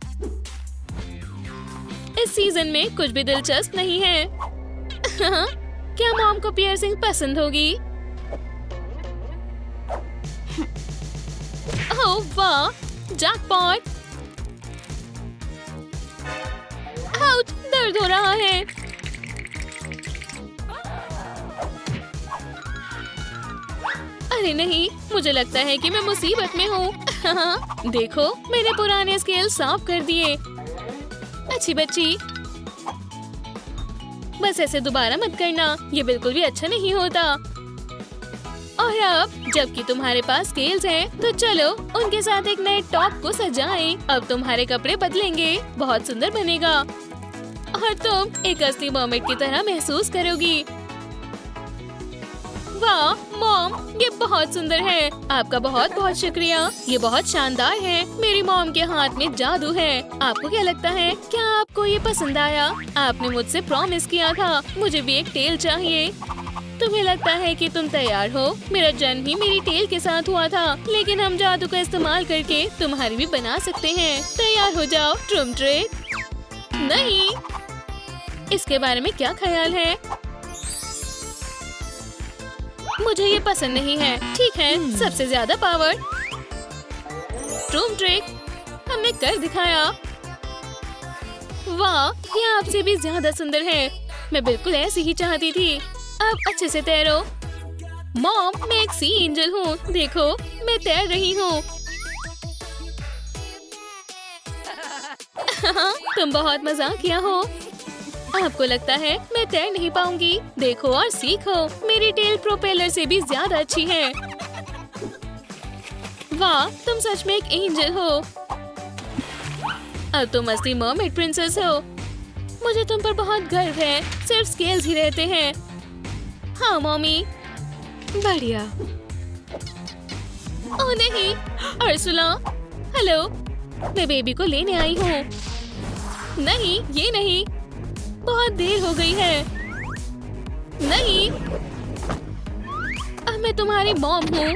A: इस सीजन में कुछ भी दिलचस्प नहीं है। क्या मॉम को पियर्सिंग पसंद होगी? ओह वाह, जैकपॉट। आउच, दर्द हो रहा है। अरे नहीं, मुझे लगता है कि मैं मुसीबत में हूँ। देखो, मैंने पुराने स्केल साफ कर दिए। अच्छी बच्ची। बस ऐसे दोबारा मत करना, ये बिल्कुल भी अच्छा नहीं होता। और अब जबकि तुम्हारे पास स्केल्स हैं, तो चलो उनके साथ एक नए टॉप को सजाएं। अब तुम्हारे कपड़े बदलेंगे, बहुत सुंदर बनेगा और तुम एक असली मर्मेड की तरह महसूस करोगी। वाह मॉम, ये बहुत सुंदर है। आपका बहुत बहुत शुक्रिया। ये बहुत शानदार है। मेरी मॉम के हाथ में जादू है। आपको क्या लगता है? क्या आपको ये पसंद आया? आपने मुझसे प्रॉमिस किया था मुझे भी एक टेल चाहिए। तुम्हें लगता है कि तुम तैयार हो? मेरा जन्म ही मेरी टेल के साथ हुआ था, लेकिन हम जादू का इस्तेमाल करके तुम्हारी भी बना सकते हैं। तैयार हो जाओ ट्रूम ट्रिक। नहीं, इसके बारे में क्या ख्याल है? मुझे ये पसंद नहीं है। ठीक है, सबसे ज्यादा पावर। ट्रूम ट्रिक, हमने कर दिखाया। वाह, ये आपसे भी ज्यादा सुंदर है। मैं बिल्कुल ऐसी ही चाहती थी। अब अच्छे से तैरो। मॉम, मैं एक सी एंजल हूँ। देखो, मैं तैर रही हूँ। तुम बहुत मजाकिया हो। आपको लगता है मैं तैर नहीं पाऊंगी? देखो और सीखो। मेरी टेल प्रोपेलर से भी ज्यादा अच्छी है। वाह, तुम सच में एक एंजल हो। अब तुम असली मर्मेड प्रिंसेस हो। मुझे तुम पर बहुत गर्व है। सिर्फ स्केल्स ही रहते हैं। हाँ मम्मी, बढ़िया। ओह नहीं, अर्सुला। हेलो, मैं बेबी को लेने आई हूँ। नहीं, ये नहीं, बहुत देर हो गई है। नहीं, अब मैं तुम्हारी मॉम हूँ।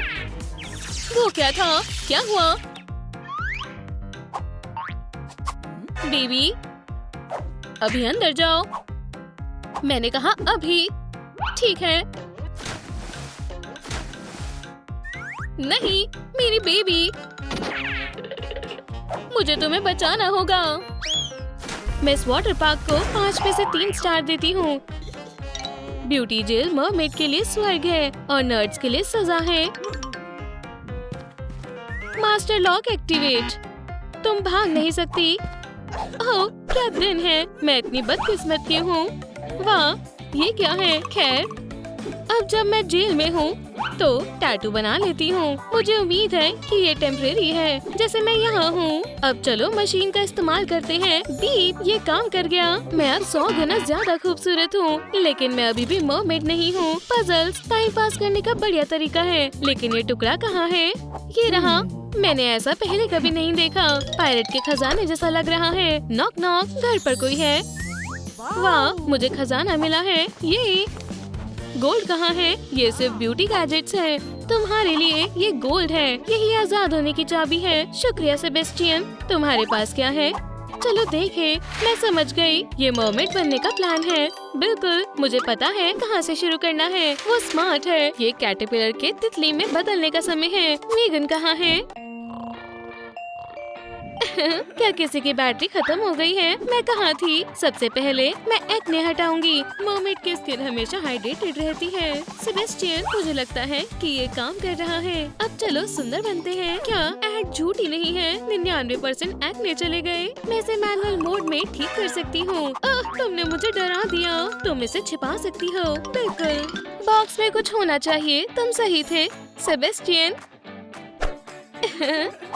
A: वो क्या था? क्या हुआ? बेबी, अभी अंदर जाओ। मैंने कहा अभी। ठीक है। नहीं, मेरी बेबी, मुझे तुम्हें बचाना होगा। मैं इस वाटर पार्क को 5 में से 3 स्टार देती हूँ। ब्यूटी जेल मरमेड के लिए स्वर्ग है और नर्ड्स के लिए सजा है। Master lock activate. तुम भाग नहीं सकती। ओह, क्या दिन है। मैं इतनी बदकिस्मत हूँ। वाह, ये क्या है। खैर, अब जब मैं जेल में हूँ तो टैटू बना लेती हूँ। मुझे उम्मीद है कि ये टेम्परेरी है, जैसे मैं यहाँ हूँ। अब चलो मशीन का इस्तेमाल करते हैं। बीप, ये काम कर गया। मैं अब 100 गुना ज्यादा खूबसूरत हूँ, लेकिन मैं अभी भी मरमेड नहीं हूँ। पजल्स टाइम पास करने का बढ़िया तरीका है, लेकिन ये टुकड़ा कहाँ है। ये रहा। मैंने ऐसा पहले कभी नहीं देखा। पायरेट के खजाने जैसा लग रहा है। नॉक नॉक, घर पर कोई है। वाह, मुझे खजाना मिला है। ये गोल्ड कहाँ है। ये सिर्फ ब्यूटी गैजेट्स है। तुम्हारे लिए ये गोल्ड है। यही आजाद होने की चाबी है। शुक्रिया सेबेस्टियन। तुम्हारे पास क्या है। चलो देखें। मैं समझ गई, ये मरमेड बनने का प्लान है। बिल्कुल, मुझे पता है कहाँ से शुरू करना है। वो स्मार्ट है। ये कैटरपिलर के तितली में बदलने का समय है। मीगन कहाँ है। क्या किसी की बैटरी खत्म हो गई है। मैं कहाँ थी। सबसे पहले मैं एक्ने हटाऊंगी। मरमेड की स्किन हमेशा हाइड्रेटेड रहती है। सेबेस्टियन, मुझे लगता है कि ये काम कर रहा है। अब चलो सुंदर बनते हैं। क्या एड झूठी नहीं है। 99% एक्ने चले गए। मैं इसे मैनुअल मोड में ठीक कर सकती हूँ। तुमने मुझे डरा दिया। तुम इसे छिपा सकती हो। बिल्कुल, बॉक्स में कुछ होना चाहिए। तुम सही थे सेबेस्टियन।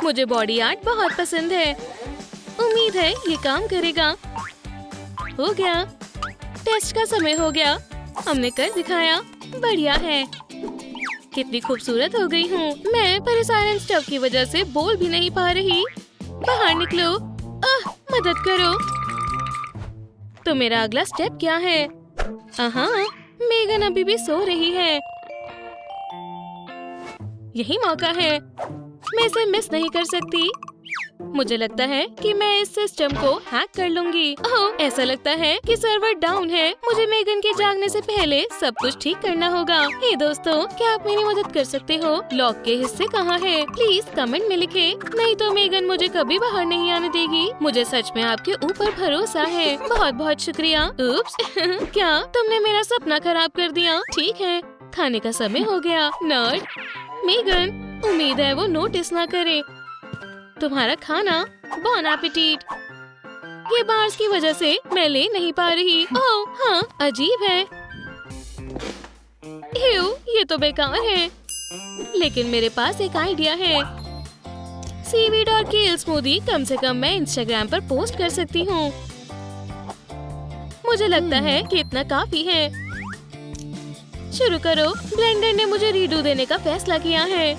A: मुझे बॉडी आर्ट बहुत पसंद है। उम्मीद है ये काम करेगा। हो गया। टेस्ट का समय हो गया। हमने कर दिखाया। बढ़िया है। कितनी खूबसूरत हो गई हूँ मैं, पर इस आयरन स्टफ की वजह से बोल भी नहीं पा रही। बाहर निकलो। मदद करो। तो मेरा अगला स्टेप क्या है। मेगन अभी भी सो रही है। यही मौका है। मैं इसे मिस नहीं कर सकती। मुझे लगता है कि मैं इस सिस्टम को हैक कर लूंगी। ओह, ऐसा लगता है कि सर्वर डाउन है। मुझे मेगन के जागने से पहले सब कुछ ठीक करना होगा। हे दोस्तों, क्या आप मेरी मदद कर सकते हो। लॉक के हिस्से कहाँ है। प्लीज कमेंट में लिखे, नहीं तो मेगन मुझे कभी बाहर नहीं आने देगी। मुझे सच में आपके ऊपर भरोसा है। बहुत बहुत शुक्रिया। उप्स, क्या तुमने मेरा सपना खराब कर दिया। ठीक है, खाने का समय हो गया। नर्ड, मेगन, उम्मीद है वो नोटिस ना करे। तुम्हारा खाना। बॉन एपेटिट। ये बार्स की वजह से मैं ले नहीं पा रही। ओह हाँ, अजीब है। ये तो बेकार है। लेकिन मेरे पास एक आइडिया है। सीवीड और केल स्मूदी कम से कम मैं इंस्टाग्राम पर पोस्ट कर सकती हूँ। मुझे लगता है कि इतना काफी है। शुरू करो। ब्लेंडर ने मुझे रीडू देने का फैसला किया है।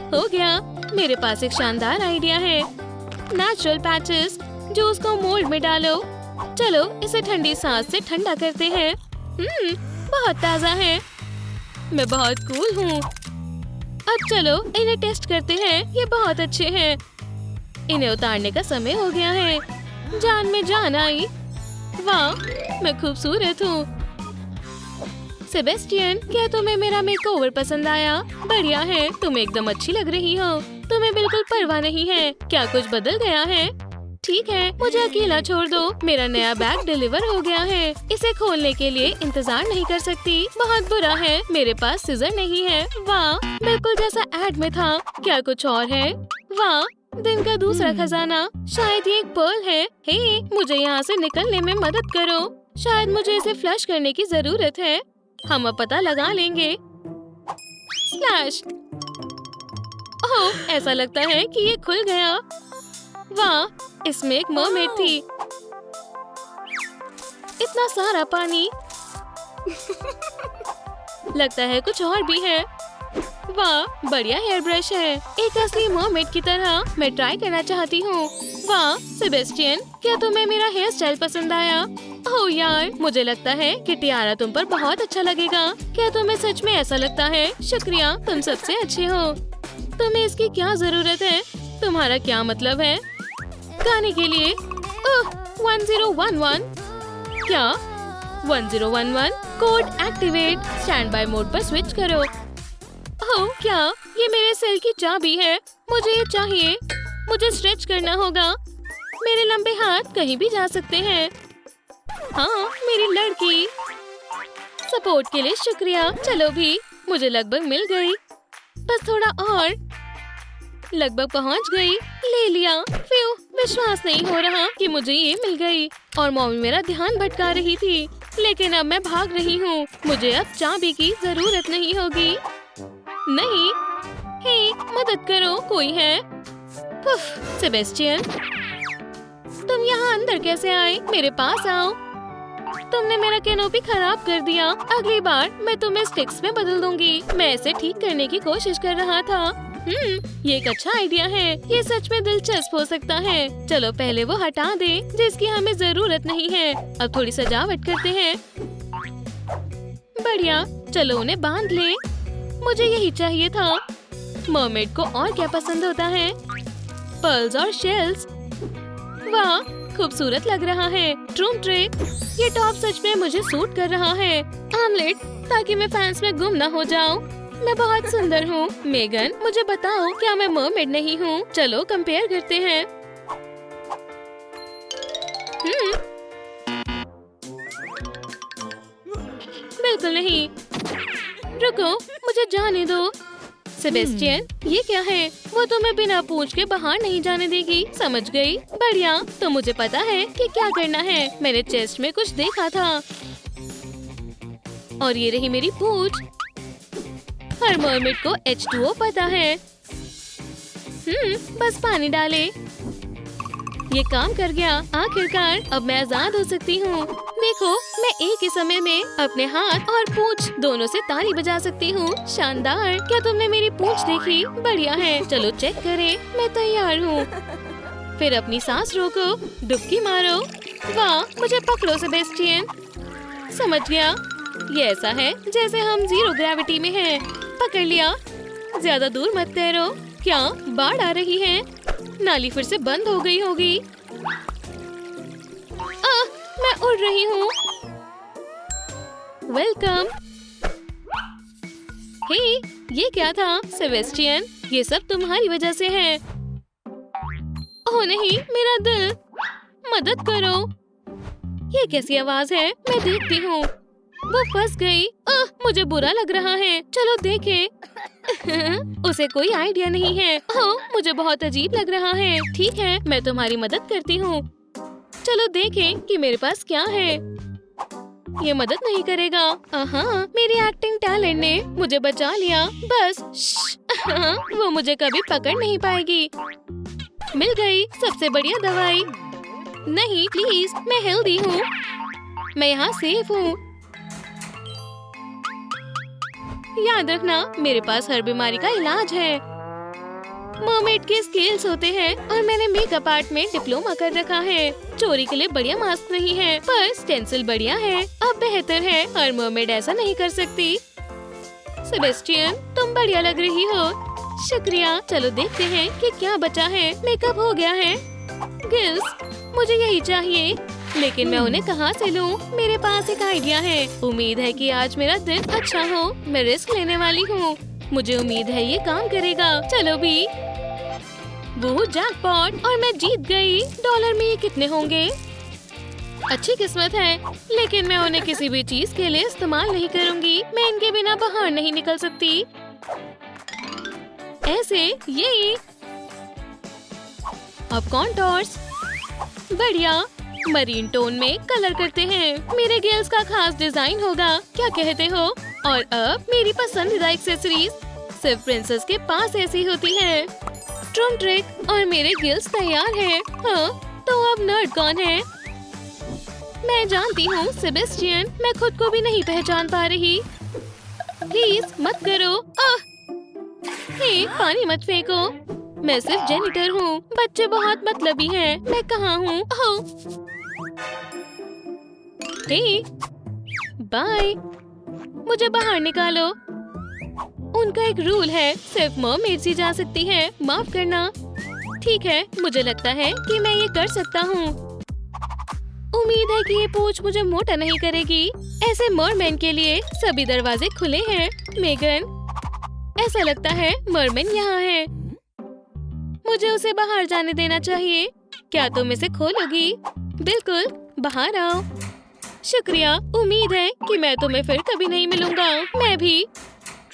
A: हो गया। मेरे पास एक शानदार आइडिया है। Natural patches. जूस को मोल्ड में डालो। चलो इसे ठंडी सांस से ठंडा करते हैं। बहुत ताज़ा है। मैं बहुत कूल हूँ। अब चलो इन्हें टेस्ट करते हैं। ये बहुत अच्छे हैं। इन्हें उतारने का समय हो गया है। जान में जान आई। वाह, मैं खूबसूरत हूँ। सेबेस्टियन, क्या तुम्हें मेरा मेकओवर पसंद आया। बढ़िया है। तुम एकदम अच्छी लग रही हो। तुम्हें बिल्कुल परवाह नहीं है। क्या कुछ बदल गया है। ठीक है, मुझे अकेला छोड़ दो। मेरा नया बैग डिलीवर हो गया है। इसे खोलने के लिए इंतजार नहीं कर सकती। बहुत बुरा है, मेरे पास सीजर नहीं है। वाह, बिल्कुल जैसा एड में था। क्या कुछ और है। वाह, दिन का दूसरा खजाना। शायद ये एक पर्ल है। हे, मुझे यहाँ से निकलने में मदद करो। शायद मुझे इसे फ्लश करने की जरूरत है। हम अब पता लगा लेंगे। स्लैश। ओह, ऐसा लगता है कि ये खुल गया। वाह, इसमें एक मरमेड थी। इतना सारा पानी। लगता है कुछ और भी है। वाह, बढ़िया हेयर ब्रश है। एक असली मरमेड की तरह। मैं ट्राई करना चाहती हूँ। वाह सेबेस्टियन, क्या तुम्हें मेरा हेयर स्टाइल पसंद आया। ओह यार, मुझे लगता है कि टियारा तुम पर बहुत अच्छा लगेगा। क्या तुम्हें सच में ऐसा लगता है। शुक्रिया, तुम सबसे अच्छे हो। तुम्हें इसकी क्या जरूरत है। तुम्हारा क्या मतलब है। गाने के लिए 1011 क्या 1011 code activate stand by mode पर स्विच करो। ओह क्या ये मेरे सेल की चाबी है, मुझे ये चाहिए। मुझे स्ट्रेच करना होगा, मेरे लंबे हाथ कहीं भी जा सकते हैं। हाँ मेरी लड़की, सपोर्ट के लिए शुक्रिया। चलो भी, मुझे लगभग मिल गई, बस थोड़ा और। लगभग पहुंच गई, ले लिया। फ्यू, विश्वास नहीं हो रहा कि मुझे ये मिल गई। और मॉमी मेरा ध्यान भटका रही थी, लेकिन अब मैं भाग रही हूँ। मुझे अब चाबी की जरूरत नहीं होगी। नहीं, हे मदद करो, कोई है? सेबेस्टियन, तुम यहाँ अंदर कैसे आए? मेरे पास आओ। तुमने मेरा कैनोपी खराब कर दिया। अगली बार मैं तुम्हें स्टिक्स में बदल दूंगी। मैं इसे ठीक करने की कोशिश कर रहा था। ये एक अच्छा आइडिया है। ये सच में दिलचस्प हो सकता है। चलो पहले वो हटा दे जिसकी हमें जरूरत नहीं है। अब थोड़ी सजावट करते हैं। बढ़िया, चलो उन्हें बांध ले। मुझे यही चाहिए था। मरमेड को और क्या पसंद होता है? पर्ल्स और शेल्स। वाह, खूबसूरत लग रहा है। ट्रूम ट्रिक, ये टॉप सच में मुझे सूट कर रहा है। आमलेट, ताकि मैं फैंस में गुम न हो जाऊं। मैं बहुत सुंदर हूँ। मेगन, मुझे बताओ, क्या मैं मरमेड नहीं हूँ? चलो कंपेयर करते हैं। बिल्कुल नहीं। रुको, मुझे जाने दो। सेबेस्टियन, ये क्या है? वो तुम्हें बिना पूछ के बाहर नहीं जाने देगी। समझ गई? बढ़िया, तो मुझे पता है कि क्या करना है। मैंने चेस्ट में कुछ देखा था और ये रही मेरी पूछ। हर मरमेड को H2O पता है। बस पानी डाले। ये काम कर गया। आखिरकार अब मैं आजाद हो सकती हूँ। देखो, मैं एक ही समय में अपने हाथ और पूंछ दोनों से ताली बजा सकती हूँ। शानदार! क्या तुमने मेरी पूंछ देखी? बढ़िया है। चलो चेक करें। मैं तैयार हूँ। फिर अपनी सांस रोको, डुबकी मारो। वाह, मुझे पकड़ो सेबेस्टियन। समझ गया, ये ऐसा है जैसे हम जीरो ग्रेविटी में हैं। पकड़ लिया। ज्यादा दूर मत तैरो। क्या बाढ़ आ रही है? नाली फिर से बंद हो गई होगी। मैं उड़ रही हूँ। वेलकम। हे, ये क्या था? सेबेस्टियन, ये सब तुम्हारी वजह से है। ओह नहीं, मेरा दिल। मदद करो। ये कैसी आवाज है? मैं देखती हूँ। वो फंस गई। मुझे बुरा लग रहा है। चलो देखें। उसे कोई आइडिया नहीं है। मुझे बहुत अजीब लग रहा है। ठीक है, मैं तुम्हारी मदद करती हूँ। चलो देखें कि मेरे पास क्या है। ये मदद नहीं करेगा। मेरी एक्टिंग टैलेंट ने मुझे बचा लिया। बस वो मुझे कभी पकड़ नहीं पाएगी। मिल गई सबसे बढ़िया दवाई। नहीं प्लीज, मैं हेल्दी हूँ। मैं यहाँ सेफ हूँ। याद रखना, मेरे पास हर बीमारी का इलाज है। मरमेड के स्किल्स होते हैं और मैंने मेकअप आर्ट में डिप्लोमा कर रखा है। चोरी के लिए बढ़िया मास्क नहीं है, पर स्टेंसिल बढ़िया है। अब बेहतर है, हर मरमेड ऐसा नहीं कर सकती। सेबेस्टियन, तुम बढ़िया लग रही हो। शुक्रिया। चलो देखते हैं कि क्या बचा है। मेकअप हो गया है। गिल्स, मुझे यही चाहिए, लेकिन मैं उन्हें कहाँ से लूं? मेरे पास एक आइडिया है। उम्मीद है कि आज मेरा दिन अच्छा हो। मैं रिस्क लेने वाली हूँ। मुझे उम्मीद है ये काम करेगा। चलो भी। वो जैकपॉट, और मैं जीत गई। डॉलर में ये कितने होंगे? अच्छी किस्मत है, लेकिन मैं उन्हें किसी भी चीज के लिए इस्तेमाल नहीं करूँगी। मैं इनके बिना बाहर नहीं निकल सकती। ऐसे ये अब कॉन्टोर्स। बढ़िया, मरीन टोन में कलर करते हैं। मेरे गिल्स का खास डिजाइन होगा, क्या कहते हो? और अब मेरी पसंदीदा एक्सेसरीज सिर्फ प्रिंसेस के पास ऐसी होती है। ट्रूम ट्रिक और मेरे गिल्स तैयार हैं। तो अब नर्ड कौन है? मैं जानती हूँ सेबेस्टियन, मैं खुद को भी नहीं पहचान पा रही। प्लीज मत करो। हे, पानी मत फेंको। मैं सिर्फ जेनिटर हूँ। बच्चे बहुत मतलबी हैं। मैं कहाँ हूँ? हे, बाय। मुझे बाहर निकालो। उनका एक रूल है, सिर्फ मरमेड्स ही जा सकती है। माफ करना। ठीक है, मुझे लगता है कि मैं ये कर सकता हूँ। उम्मीद है कि ये पूंछ मुझे मोटा नहीं करेगी। ऐसे मरमैन के लिए सभी दरवाजे खुले हैं। मेगन, ऐसा लगता है मरमैन यहाँ है। मुझे उसे बाहर जाने देना चाहिए। क्या तुम इसे खोलोगी? बिल्कुल, बाहर आओ। शुक्रिया। उम्मीद है कि मैं तुम्हें फिर कभी नहीं मिलूंगा। मैं भी।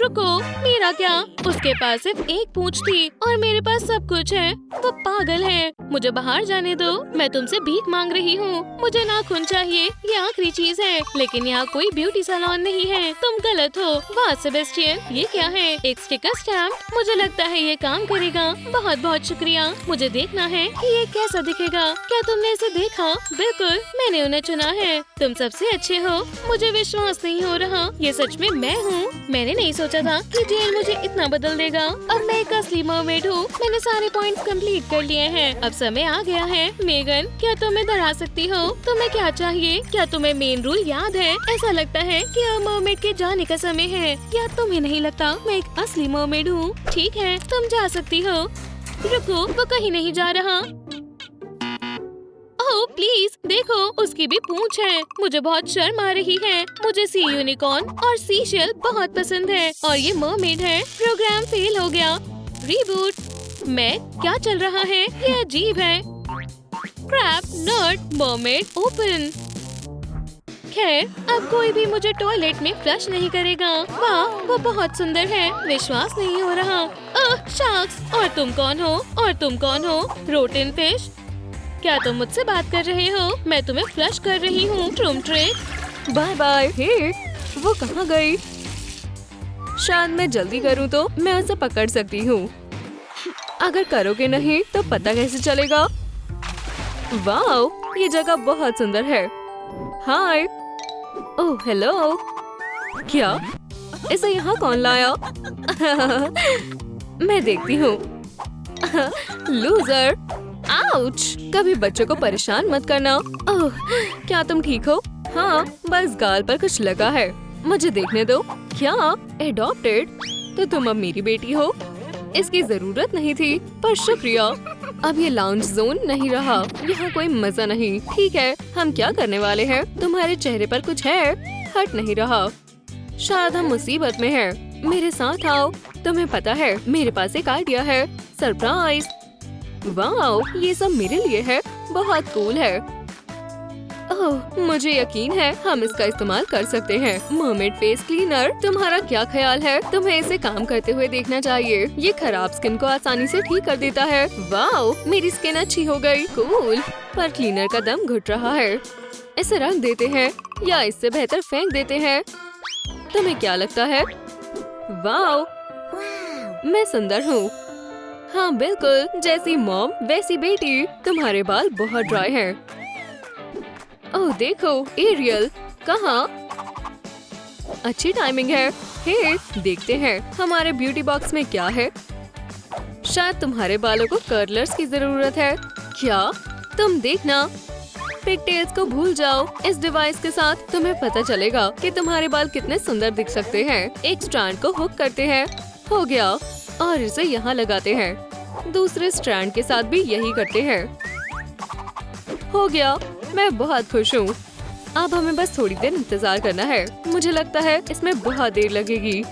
A: रुको, मेरा क्या? उसके पास सिर्फ एक पूंछ थी और मेरे पास सब कुछ है। वो पागल है। मुझे बाहर जाने दो। मैं तुमसे भीख मांग रही हूँ। मुझे नाखून चाहिए, ये आखिरी चीज है। लेकिन यहाँ कोई ब्यूटी सैलून नहीं है। तुम गलत हो। वाह सेबेस्टियन, ये क्या है? एक स्टिकर स्टैम्प। मुझे लगता है ये काम करेगा। बहुत बहुत शुक्रिया। मुझे देखना है कि ये कैसा दिखेगा। क्या तुमने इसे देखा? बिल्कुल, मैंने उन्हें चुना है। तुम सबसे अच्छे हो। मुझे विश्वास नहीं हो रहा, ये सच में मैं हूँ। मैंने नहीं सोचा था कि जेल मुझे इतना बदल देगा। अब मैं एक असली मरमेड हूँ। मैंने सारे पॉइंट्स कंप्लीट कर लिए हैं। अब समय आ गया है। मेगन, क्या तुम इधर आ सकती हो? तुम्हें क्या चाहिए? क्या तुम्हें मेन रूल याद है? ऐसा लगता है कि अब मरमेड के जाने का समय है। या तुम्हें नहीं लगता मैं एक असली मरमेड हूँ? ठीक है, तुम जा सकती हो। रुको, वो कहीं नहीं जा रहा। ओह प्लीज देखो, उसकी भी पूंछ है। मुझे बहुत शर्म आ रही है। मुझे सी यूनिकॉर्न और सी शेल बहुत पसंद है और ये मरमेड है। प्रोग्राम फेल हो गया। रीबूट। मैं क्या चल रहा है? ये अजीब है। क्रैप, नट, मरमेड, ओपन। खैर, अब कोई भी मुझे टॉयलेट में फ्लश नहीं करेगा। वाह, वो बहुत सुंदर है। विश्वास नहीं हो रहा। शार्क्स। और तुम कौन हो? और तुम कौन हो? Rotten fish. क्या तुम मुझसे बात कर रहे हो? मैं तुम्हें फ्लश कर रही हूँ। ट्रूम ट्रिक।
B: Bye bye. हे, वो कहाँ गई? शायद मैं जल्दी करूँ तो मैं उसे पकड़ सकती हूँ। अगर करोगे नहीं तो पता कैसे चलेगा? वाह, ये जगह बहुत सुंदर है। हाय। Oh hello. क्या? इसे यहाँ कौन लाया? मैं देखती हूँ। लूजर। आउच! कभी बच्चों को परेशान मत करना। ओह, क्या तुम ठीक हो? हाँ, बस गाल पर कुछ लगा है। मुझे देखने दो। क्या? एडॉप्टेड? तो तुम अब मेरी बेटी हो? इसकी जरूरत नहीं थी, पर शुक्रिया। अब ये लाउंज जोन नहीं रहा। यहाँ कोई मजा नहीं। ठीक है, हम क्या करने वाले हैं? तुम्हारे चेहरे पर कुछ है? हट नहीं रहा। शायद हम मुसीबत में हैं। मेरे साथ आओ। तुम्हें पता है, मेरे पास एक आइडिया है। सरप्राइज। वाह, ये सब मेरे लिए है। बहुत कूल है। ओह, मुझे यकीन है हम इसका इस्तेमाल कर सकते हैं। Mermaid face cleaner. तुम्हारा क्या ख्याल है? तुम्हें इसे काम करते हुए देखना चाहिए। ये खराब स्किन को आसानी से ठीक कर देता है। वाह, मेरी स्किन अच्छी हो गई। कूल। पर क्लीनर का दम घुट रहा है। इसे रख देते हैं या इससे बेहतर फेंक देते हैं। तुम्हें क्या लगता है? वाह, मैं सुंदर हूँ। हाँ बिल्कुल, जैसी मॉम वैसी बेटी। तुम्हारे बाल बहुत ड्राई हैं। ओह देखो, एरियल। कहाँ? अच्छी टाइमिंग है। हे, देखते हैं हमारे ब्यूटी बॉक्स में क्या है। शायद तुम्हारे बालों को कर्लर्स की जरूरत है। क्या? तुम देखना। पिगटेल्स को भूल जाओ। इस डिवाइस के साथ तुम्हें पता चलेगा कि तुम्हारे बाल कितने सुंदर दिख सकते हैं। एक स्ट्रैंड को हुक करते हैं। हो गया। और इसे यहाँ लगाते हैं। दूसरे स्ट्रैंड के साथ भी यही करते हैं। हो गया। मैं बहुत खुश हूँ। अब हमें बस थोड़ी देर इंतजार करना है। मुझे लगता है इसमें बहुत देर लगेगी।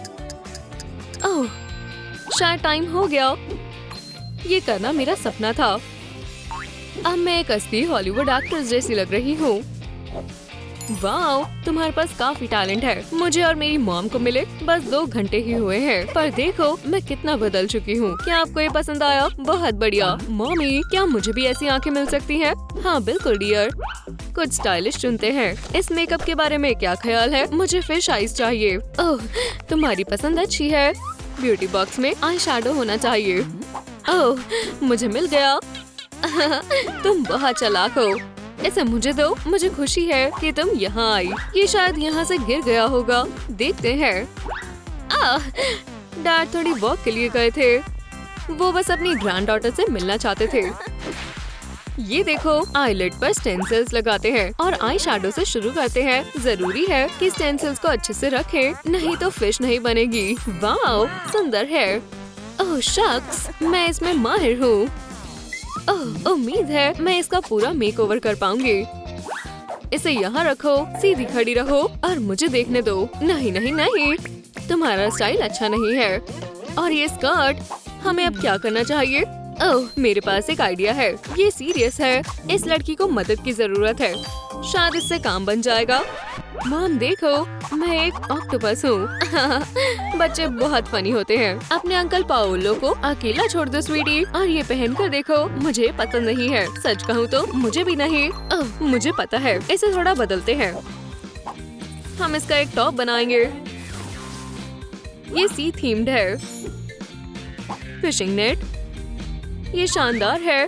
B: ओह, शायद टाइम हो गया। ये करना मेरा सपना था। अब मैं एक असली हॉलीवुड एक्ट्रेस जैसी लग रही हूँ। वाओ, तुम्हारे पास काफी टैलेंट है। मुझे और मेरी मॉम को मिले बस 2 घंटे ही हुए हैं, पर देखो मैं कितना बदल चुकी हूँ। क्या आपको ये पसंद आया? बहुत बढ़िया। मॉमी, क्या मुझे भी ऐसी आंखें मिल सकती हैं? हाँ बिल्कुल डियर। कुछ स्टाइलिश चुनते हैं। इस मेकअप के बारे में क्या ख्याल है? मुझे फिश आइज चाहिए। ओह, तुम्हारी पसंद अच्छी है। ब्यूटी बॉक्स में आई शैडो होना चाहिए। ओह, मुझे मिल गया। तुम बहुत चालाक हो। इसे मुझे दो। मुझे खुशी है कि तुम यहाँ आई। ये शायद यहाँ से गिर गया होगा। देखते हैं। डैड थोड़ी वॉक के लिए गए थे। वो बस अपनी ग्रैंड डॉटर से मिलना चाहते थे। ये देखो, आईलिड पर स्टेंसिल्स लगाते हैं और आई शैडो से शुरू करते हैं। जरूरी है कि स्टेंसिल्स को अच्छे से रखें, नहीं तो फिश नहीं बनेगी। वाओ, सुंदर है। ओह शक्स, मैं इसमें माहिर हूँ। ओह, उम्मीद है मैं इसका पूरा मेकओवर कर पाऊंगी। इसे यहाँ रखो, सीधी खड़ी रहो और मुझे देखने दो। नहीं नहीं नहीं, तुम्हारा स्टाइल अच्छा नहीं है। और ये स्कर्ट, हमें अब क्या करना चाहिए? ओह, मेरे पास एक आइडिया है। ये सीरियस है, इस लड़की को मदद की जरूरत है। शायद इससे काम बन जाएगा। मॉम देखो, मैं एक ऑक्टोपस हूँ। बच्चे बहुत फनी होते हैं। अपने अंकल पाओलो को अकेला छोड़ दो स्वीटी, और ये पहन कर देखो, मुझे पसंद नहीं है। सच कहूँ तो मुझे भी नहीं। ओह, मुझे पता है, इसे थोड़ा बदलते हैं। हम इसका एक टॉप बनाएंगे। ये सी थीम्ड है। फिशिंग नेट, ये शानदार है।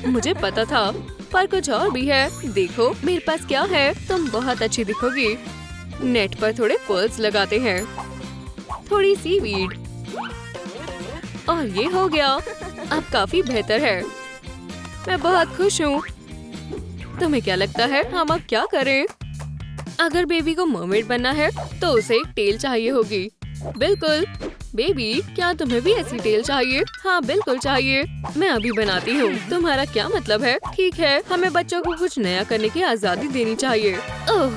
B: मुझे पता था, पर कुछ और भी है। देखो मेरे पास क्या है, तुम बहुत अच्छी दिखोगी। नेट पर थोड़े पर्ल्स लगाते हैं, थोड़ी सीवीड, और ये हो गया। अब काफी बेहतर है। मैं बहुत खुश हूँ। तुम्हें क्या लगता है हम अब क्या करें? अगर बेबी को मर्मेड बनना है तो उसे एक टेल चाहिए होगी। बिल्कुल बेबी, क्या तुम्हें भी ऐसी टेल चाहिए? हाँ बिल्कुल चाहिए। मैं अभी बनाती हूँ। तुम्हारा क्या मतलब है? ठीक है, हमें बच्चों को कुछ नया करने की आजादी देनी चाहिए। ओह,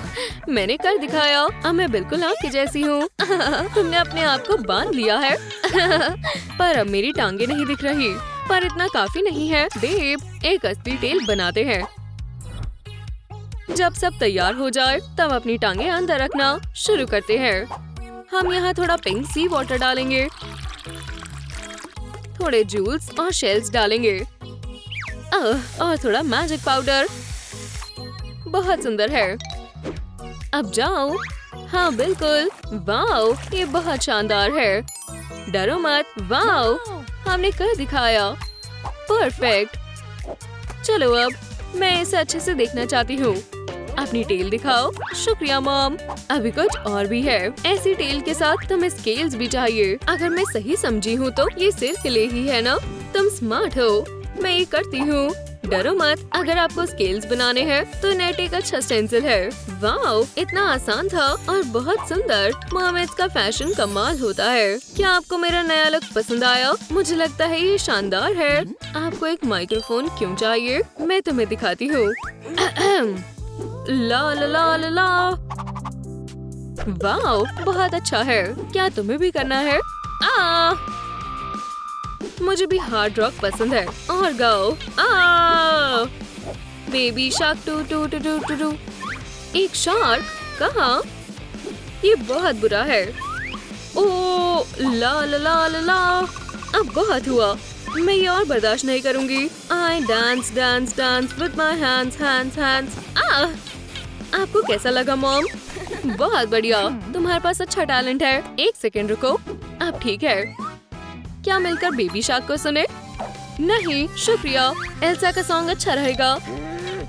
B: मैंने कर दिखाया। अब मैं बिल्कुल आपकी जैसी हूँ। तुमने अपने आप को बांध लिया है। पर अब मेरी टांगे नहीं दिख रही। पर इतना काफी नहीं है बेब, एक असली टेल बनाते हैं। जब सब तैयार हो जाए तब अपनी टांगे अंदर रखना शुरू करते हैं। हम यहाँ थोड़ा पिंक सी वाटर डालेंगे, थोड़े जूल्स और शेल्स डालेंगे, और थोड़ा मैजिक पाउडर। बहुत सुंदर है। अब जाओ। हाँ बिल्कुल, वाओ, ये बहुत शानदार है। डरो मत। वाओ, हमने कर दिखाया। परफेक्ट। चलो अब मैं इसे अच्छे से देखना चाहती हूँ। अपनी टेल दिखाओ। शुक्रिया मॉम। अभी कुछ और भी है। ऐसी टेल के साथ तुम्हें स्केल्स भी चाहिए। अगर मैं सही समझी हूँ तो ये सिर के लिए ही है ना? तुम स्मार्ट हो। मैं ये करती हूँ। डरो मत। अगर आपको स्केल्स बनाने हैं तो नेट एक अच्छा स्टेंसिल है। वाओ, इतना आसान था और बहुत सुंदर। मॉम, इसका फैशन कमाल होता है। क्या आपको मेरा नया लुक पसंद आया? मुझे लगता है ये शानदार है। आपको एक माइक्रोफोन क्यों चाहिए? मैं तुम्हें दिखाती हूँ। ला ला ला ला ला। वाओ, बहुत अच्छा है। क्या तुम्हें भी करना है? मुझे भी हार्ड रॉक पसंद है। और गाओ। Baby shark doo doo doo doo doo doo. एक शार्क? कहाँ? ये बहुत बुरा है। ओ ला ला ला ला ला। अब बहुत हुआ। मैं ये और बर्दाश्त नहीं करूंगी। I dance dance dance with my hands hands hands। आपको कैसा लगा मॉम? बहुत बढ़िया। तुम्हारे पास अच्छा टैलेंट है। एक सेकंड रुको। अब ठीक है। क्या मिलकर बेबी शार्क को सुने? नहीं शुक्रिया, एल्सा का सॉन्ग अच्छा रहेगा।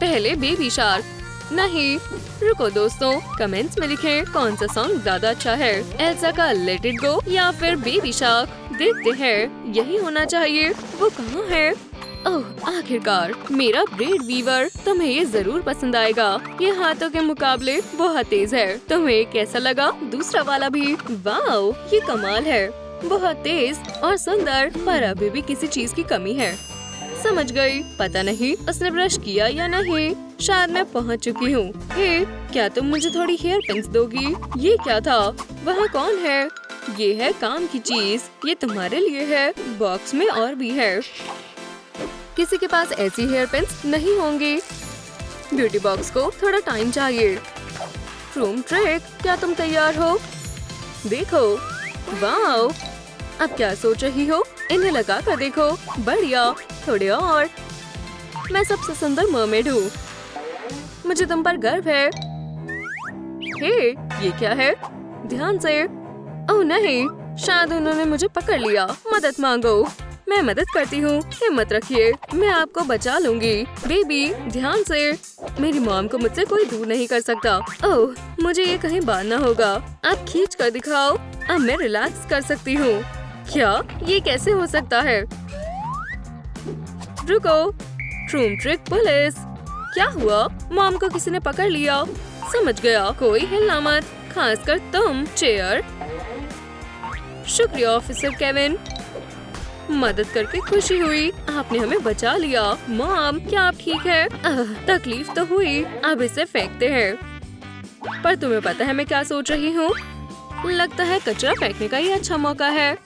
B: पहले बेबी शार्क। नहीं रुको दोस्तों, कमेंट्स में लिखें कौन सा सॉन्ग ज्यादा अच्छा है, एल्सा का लेट इट गो या फिर बेबी शार्क। देखते हैं, यही होना चाहिए। वो कहाँ है? ओह आखिरकार, मेरा ब्रेड वीवर। तुम्हें ये जरूर पसंद आएगा। ये हाथों के मुकाबले बहुत तेज है। तुम्हें कैसा लगा? दूसरा वाला भी। वाओ, ये कमाल है। बहुत तेज और सुंदर, पर अभी भी किसी चीज की कमी है। समझ गई। पता नहीं उसने ब्रश किया या नहीं। शायद मैं पहुंच चुकी हूँ। हे, क्या तुम मुझे थोड़ी हेयर पिन्स दोगी? ये क्या था? वहाँ कौन है? ये है काम की चीज। ये तुम्हारे लिए है। बॉक्स में और भी है। किसी के पास ऐसी हेयर पिन्स नहीं होंगी। ब्यूटी बॉक्स को थोड़ा टाइम चाहिए। रूम ट्रिक, क्या तुम तैयार हो? देखो। वाओ, अब क्या सोच रही हो? इन्हें लगा कर देखो। बढ़िया, थोड़े और। मैं सबसे सुंदर मर्मेड हूँ। मुझे तुम पर गर्व है। हे, ये क्या है? ध्यान से। ओह नहीं, शायद उन्होंने मुझे पकड़ लिया। मदद मांगो। मैं मदद करती हूँ। हिम्मत रखिए, मैं आपको बचा लूंगी। बेबी ध्यान से। मेरी मॉम को मुझसे कोई दूर नहीं कर सकता। ओह, मुझे ये कहीं बांधना होगा। अब खींच कर दिखाओ। अब मैं रिलैक्स कर सकती हूँ। क्या ये कैसे हो सकता है? रुको। Room trick police. क्या हुआ? मॉम को किसी ने पकड़ लिया। समझ गया, कोई हिलना मत, खासकर तुम। चेयर। शुक्रिया ऑफिसर केविन। मदद करके खुशी हुई। आपने हमें बचा लिया। मॉम, क्या आप ठीक है? तकलीफ तो हुई। अब इसे फेंकते हैं। पर तुम्हें पता है मैं क्या सोच रही हूँ? लगता है कचरा फेंकने का ये अच्छा मौका है।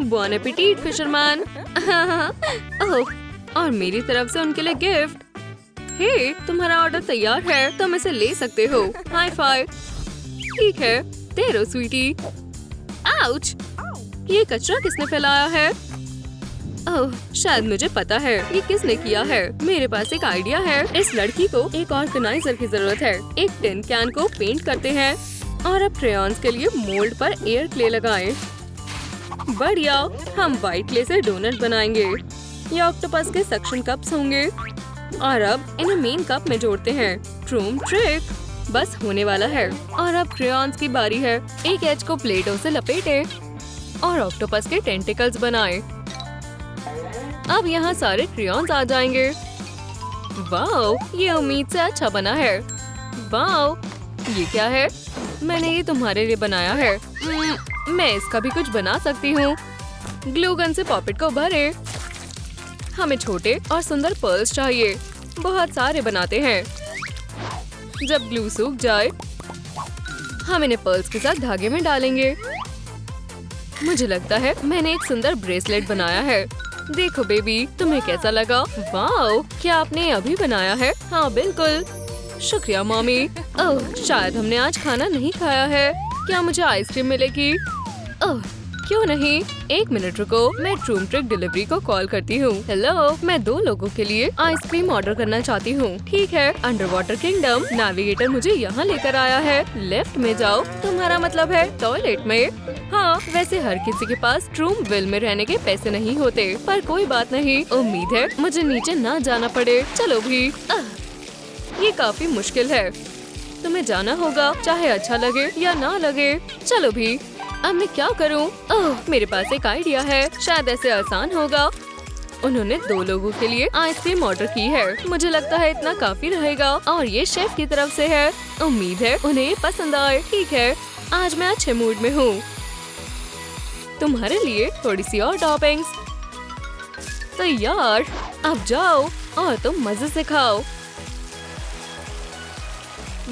B: बॉन एपेटिट फिशरमैन। ओह, और मेरी तरफ से उनके लिए गिफ्ट। हे, तुम्हारा ऑर्डर तैयार है, तुम इसे ले सकते हो। High five. ठीक है, तेरो स्वीटी। आउच! ये कचरा किसने फैलाया है? ओह, शायद मुझे पता है ये किसने किया है। मेरे पास एक आइडिया है। इस लड़की को एक ऑर्गेनाइजर की जरूरत है। एक टिन कैन को पेंट करते हैं और अब क्रेयॉन्स के लिए मोल्ड पर एयर क्ले लगाएं। बढ़िया, हम व्हाइट क्ले से डोनट बनाएंगे। ये ऑक्टोपस के सक्शन कप्स होंगे और अब इन्हें मेन कप में जोड़ते हैं। ट्रूम ट्रिक बस होने वाला है। और अब क्रेयॉन्स की बारी है। एक एज को प्लेटों से लपेटे और ऑक्टोपस के टेंटिकल्स बनाएं। अब यहाँ सारे क्रेयॉन्स आ जाएंगे। वाओ, ये उम्मीद से अच्छा बना है। वाओ, ये क्या है? मैंने ये तुम्हारे लिए बनाया है। मैं इसका भी कुछ बना सकती हूँ। ग्लू गन से पॉपेट को भरे। हमें छोटे और सुंदर पर्ल्स चाहिए। बहुत सारे बनाते हैं। जब ग्लू सूख जाए हम इन्हें पर्ल्स के साथ धागे में डालेंगे। मुझे लगता है मैंने एक सुंदर ब्रेसलेट बनाया है। देखो बेबी, तुम्हें कैसा लगा? वाओ, क्या आपने अभी बनाया है? हाँ बिल्कुल, शुक्रिया मॉमी। ओह, शायद हमने आज खाना नहीं खाया है। क्या मुझे आइसक्रीम मिलेगी? ओह, क्यों नहीं? एक मिनट रुको, मैं ट्रूम ट्रिक डिलीवरी को कॉल करती हूँ। हेलो, मैं 2 लोगों के लिए आइसक्रीम ऑर्डर करना चाहती हूँ। ठीक है, अंडर वाटर किंगडम। नेविगेटर मुझे यहाँ लेकर आया है। लेफ्ट में जाओ। तुम्हारा मतलब है टॉयलेट में? हाँ, वैसे हर किसी के पास ट्रूम विल में रहने के पैसे नहीं होते, पर कोई बात नहीं। उम्मीद है मुझे नीचे ना जाना पड़े। चलो भी। ये काफी मुश्किल है। तुम्हें जाना होगा, चाहे अच्छा लगे या ना लगे। चलो भी। अब मैं क्या करूं? ओह, मेरे पास एक आइडिया है। शायद ऐसे आसान होगा। उन्होंने 2 लोगों के लिए आइसक्रीम ऑर्डर की है। मुझे लगता है इतना काफी रहेगा और ये शेफ की तरफ से है। उम्मीद है उन्हें ये पसंद आए। ठीक है, आज मैं अच्छे मूड में हूँ। तुम्हारे लिए थोड़ी सी और टॉपिंग्स तैयार। अब जाओ और तुम मजे से खाओ।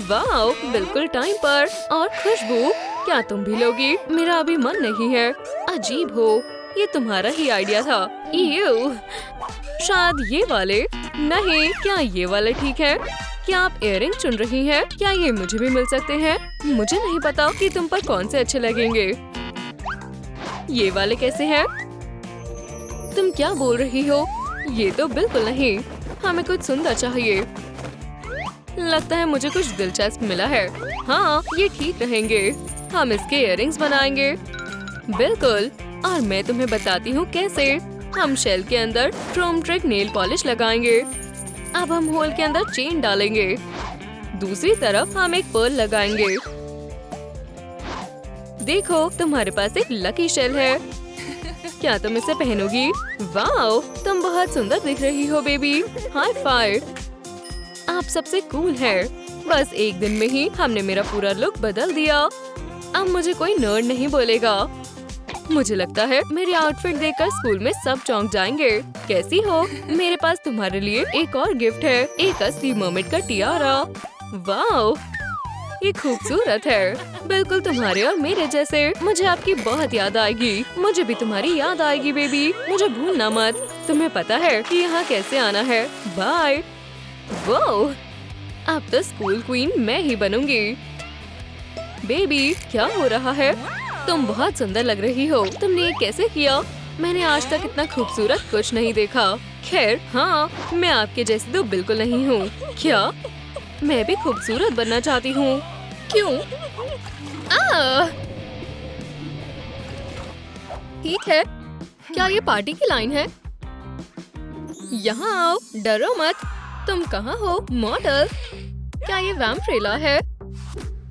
B: वाओ, बिल्कुल टाइम पर। और खुशबू, क्या तुम भी लोगी? मेरा अभी मन नहीं है। अजीब हो, ये तुम्हारा ही आइडिया था। ईयू, शायद ये वाले। नहीं, क्या ये वाले ठीक है? क्या आप इयररिंग चुन रही हैं? क्या ये मुझे भी मिल सकते हैं? मुझे नहीं पता कि तुम पर कौन से अच्छे लगेंगे। ये वाले कैसे हैं? तुम क्या बोल रही हो? ये तो बिल्कुल नहीं। हमें कुछ सुंदर चाहिए। लगता है मुझे कुछ दिलचस्प मिला है। हाँ, ये ठीक रहेंगे। हम इसके इयररिंग्स बनाएंगे। बिल्कुल, और मैं तुम्हें बताती हूँ कैसे। हम शेल के अंदर ट्रूम ट्रिक नेल पॉलिश लगाएंगे। अब हम होल के अंदर चेन डालेंगे। दूसरी तरफ हम एक पर्ल लगाएंगे। देखो, तुम्हारे पास एक लकी शेल है। क्या तुम इसे पहनोगी? वाओ, तुम बहुत सुंदर दिख रही हो बेबी। High five. आप सबसे कूल है। बस एक दिन में ही हमने मेरा पूरा लुक बदल दिया। अब मुझे कोई नर्ड नहीं बोलेगा। मुझे लगता है मेरी आउटफिट देखकर स्कूल में सब चौंक जाएंगे। कैसी हो? मेरे पास तुम्हारे लिए एक और गिफ्ट है। एक असली मर्मेड का टियारा। वाओ, ये खूबसूरत है। बिल्कुल तुम्हारे और मेरे जैसे। मुझे आपकी बहुत याद आएगी। मुझे भी तुम्हारी याद आएगी बेबी। मुझे भूलना मत। तुम्हें पता है कि यहाँ कैसे आना है। बाय। वो, अब तो स्कूल क्वीन मैं ही बनूंगी। बेबी, क्या हो रहा है? तुम बहुत सुंदर लग रही हो। तुमने ये कैसे किया? मैंने आज तक इतना खूबसूरत कुछ नहीं देखा। खैर, हाँ, मैं आपके जैसी तो बिल्कुल नहीं हूँ। क्या? मैं भी खूबसूरत बनना चाहती हूँ। क्यों? ठीक है, क्या ये पार्टी की लाइन है? यहाँ आओ, डरो मत। तुम कहाँ हो? मॉडल? क्या ये वैम्प्रेला है?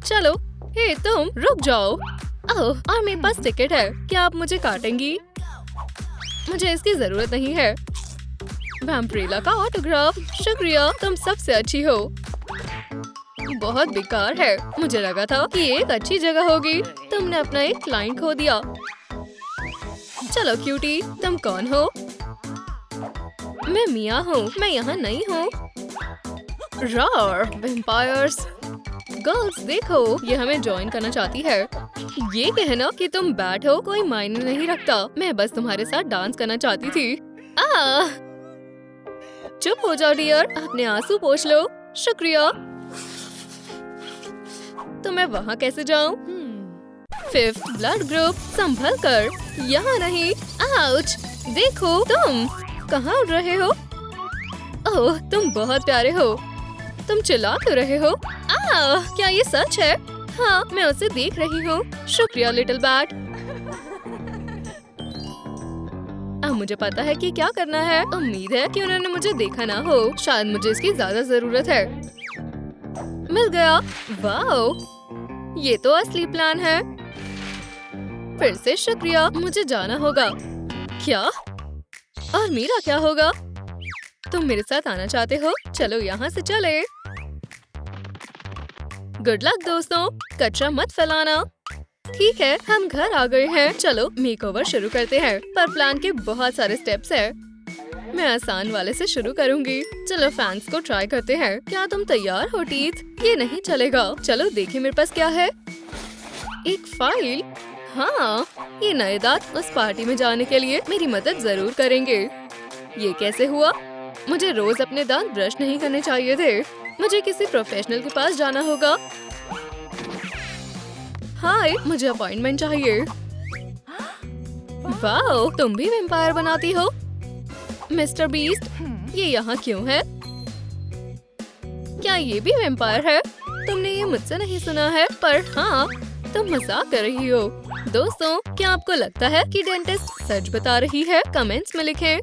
B: चलो, हे तुम रुक जाओ। ओह, और मेरे पास टिकट है। क्या आप मुझे काटेंगी? मुझे इसकी जरूरत नहीं है। वैम्प्रेला का ऑटोग्राफ। शुक्रिया, तुम सबसे अच्छी हो। बहुत बेकार है। मुझे लगा था कि ये एक अच्छी जगह होगी। तुमने अपना एक क्लाइंट खो दिया। चलो क्यूटी, तुम कौन हो? मैं मिया हूँ, मैं यहाँ नहीं हूँ। Roar vampires. गर्ल्स देखो, ये हमें ज्वाइन करना चाहती है। ये कहना कि तुम बैट हो कोई मायने नहीं रखता। मैं बस तुम्हारे साथ डांस करना चाहती थी। चुप हो जाओ डियर, अपने आंसू पोंछ लो। शुक्रिया। तो मैं वहाँ कैसे जाऊँ? 5th ब्लड ग्रुप, संभल कर, यहाँ नहीं। आउच! देखो तुम कहाँ उड़ रहे हो? ओह, तुम बहुत प्यारे हो। तुम चिल्ला क्यों रहे हो? क्या ये सच है? हाँ, मैं उसे देख रही हूँ। शुक्रिया लिटिल बैट। अब मुझे पता है कि क्या करना है। उम्मीद है कि उन्होंने मुझे देखा ना हो। शायद मुझे इसकी ज्यादा जरूरत है। मिल गया। वाओ, ये तो असली प्लान है। फिर से शुक्रिया, मुझे जाना होगा। क्या? और मेरा क्या होगा? तुम मेरे साथ आना चाहते हो? चलो यहाँ से चले। गुड लक दोस्तों, कचरा मत फैलाना। ठीक है, हम घर आ गए हैं। चलो मेकओवर शुरू करते हैं, पर प्लान के बहुत सारे स्टेप्स हैं। मैं आसान वाले से शुरू करूंगी। चलो फैंस को ट्राई करते हैं। क्या तुम तैयार हो टीथ? ये नहीं चलेगा। चलो देखिए मेरे पास क्या है। एक फाइल। हाँ, ये नए दांत उस पार्टी में जाने के लिए मेरी मदद जरूर करेंगे। ये कैसे हुआ? मुझे रोज अपने दांत ब्रश नहीं करने चाहिए थे। मुझे किसी प्रोफेशनल के पास जाना होगा। हाय, मुझे अपॉइंटमेंट चाहिए। वाओ, तुम भी वैम्पायर बनाती हो? मिस्टर बीस्ट, ये यहाँ क्यों है? क्या ये भी वैम्पायर है? तुमने ये मुझसे नहीं सुना है, पर हाँ, तुम मजाक कर रही हो। दोस्तों, क्या आपको लगता है कि डेंटिस्ट सच बता रही है? कमेंट्स में लिखें।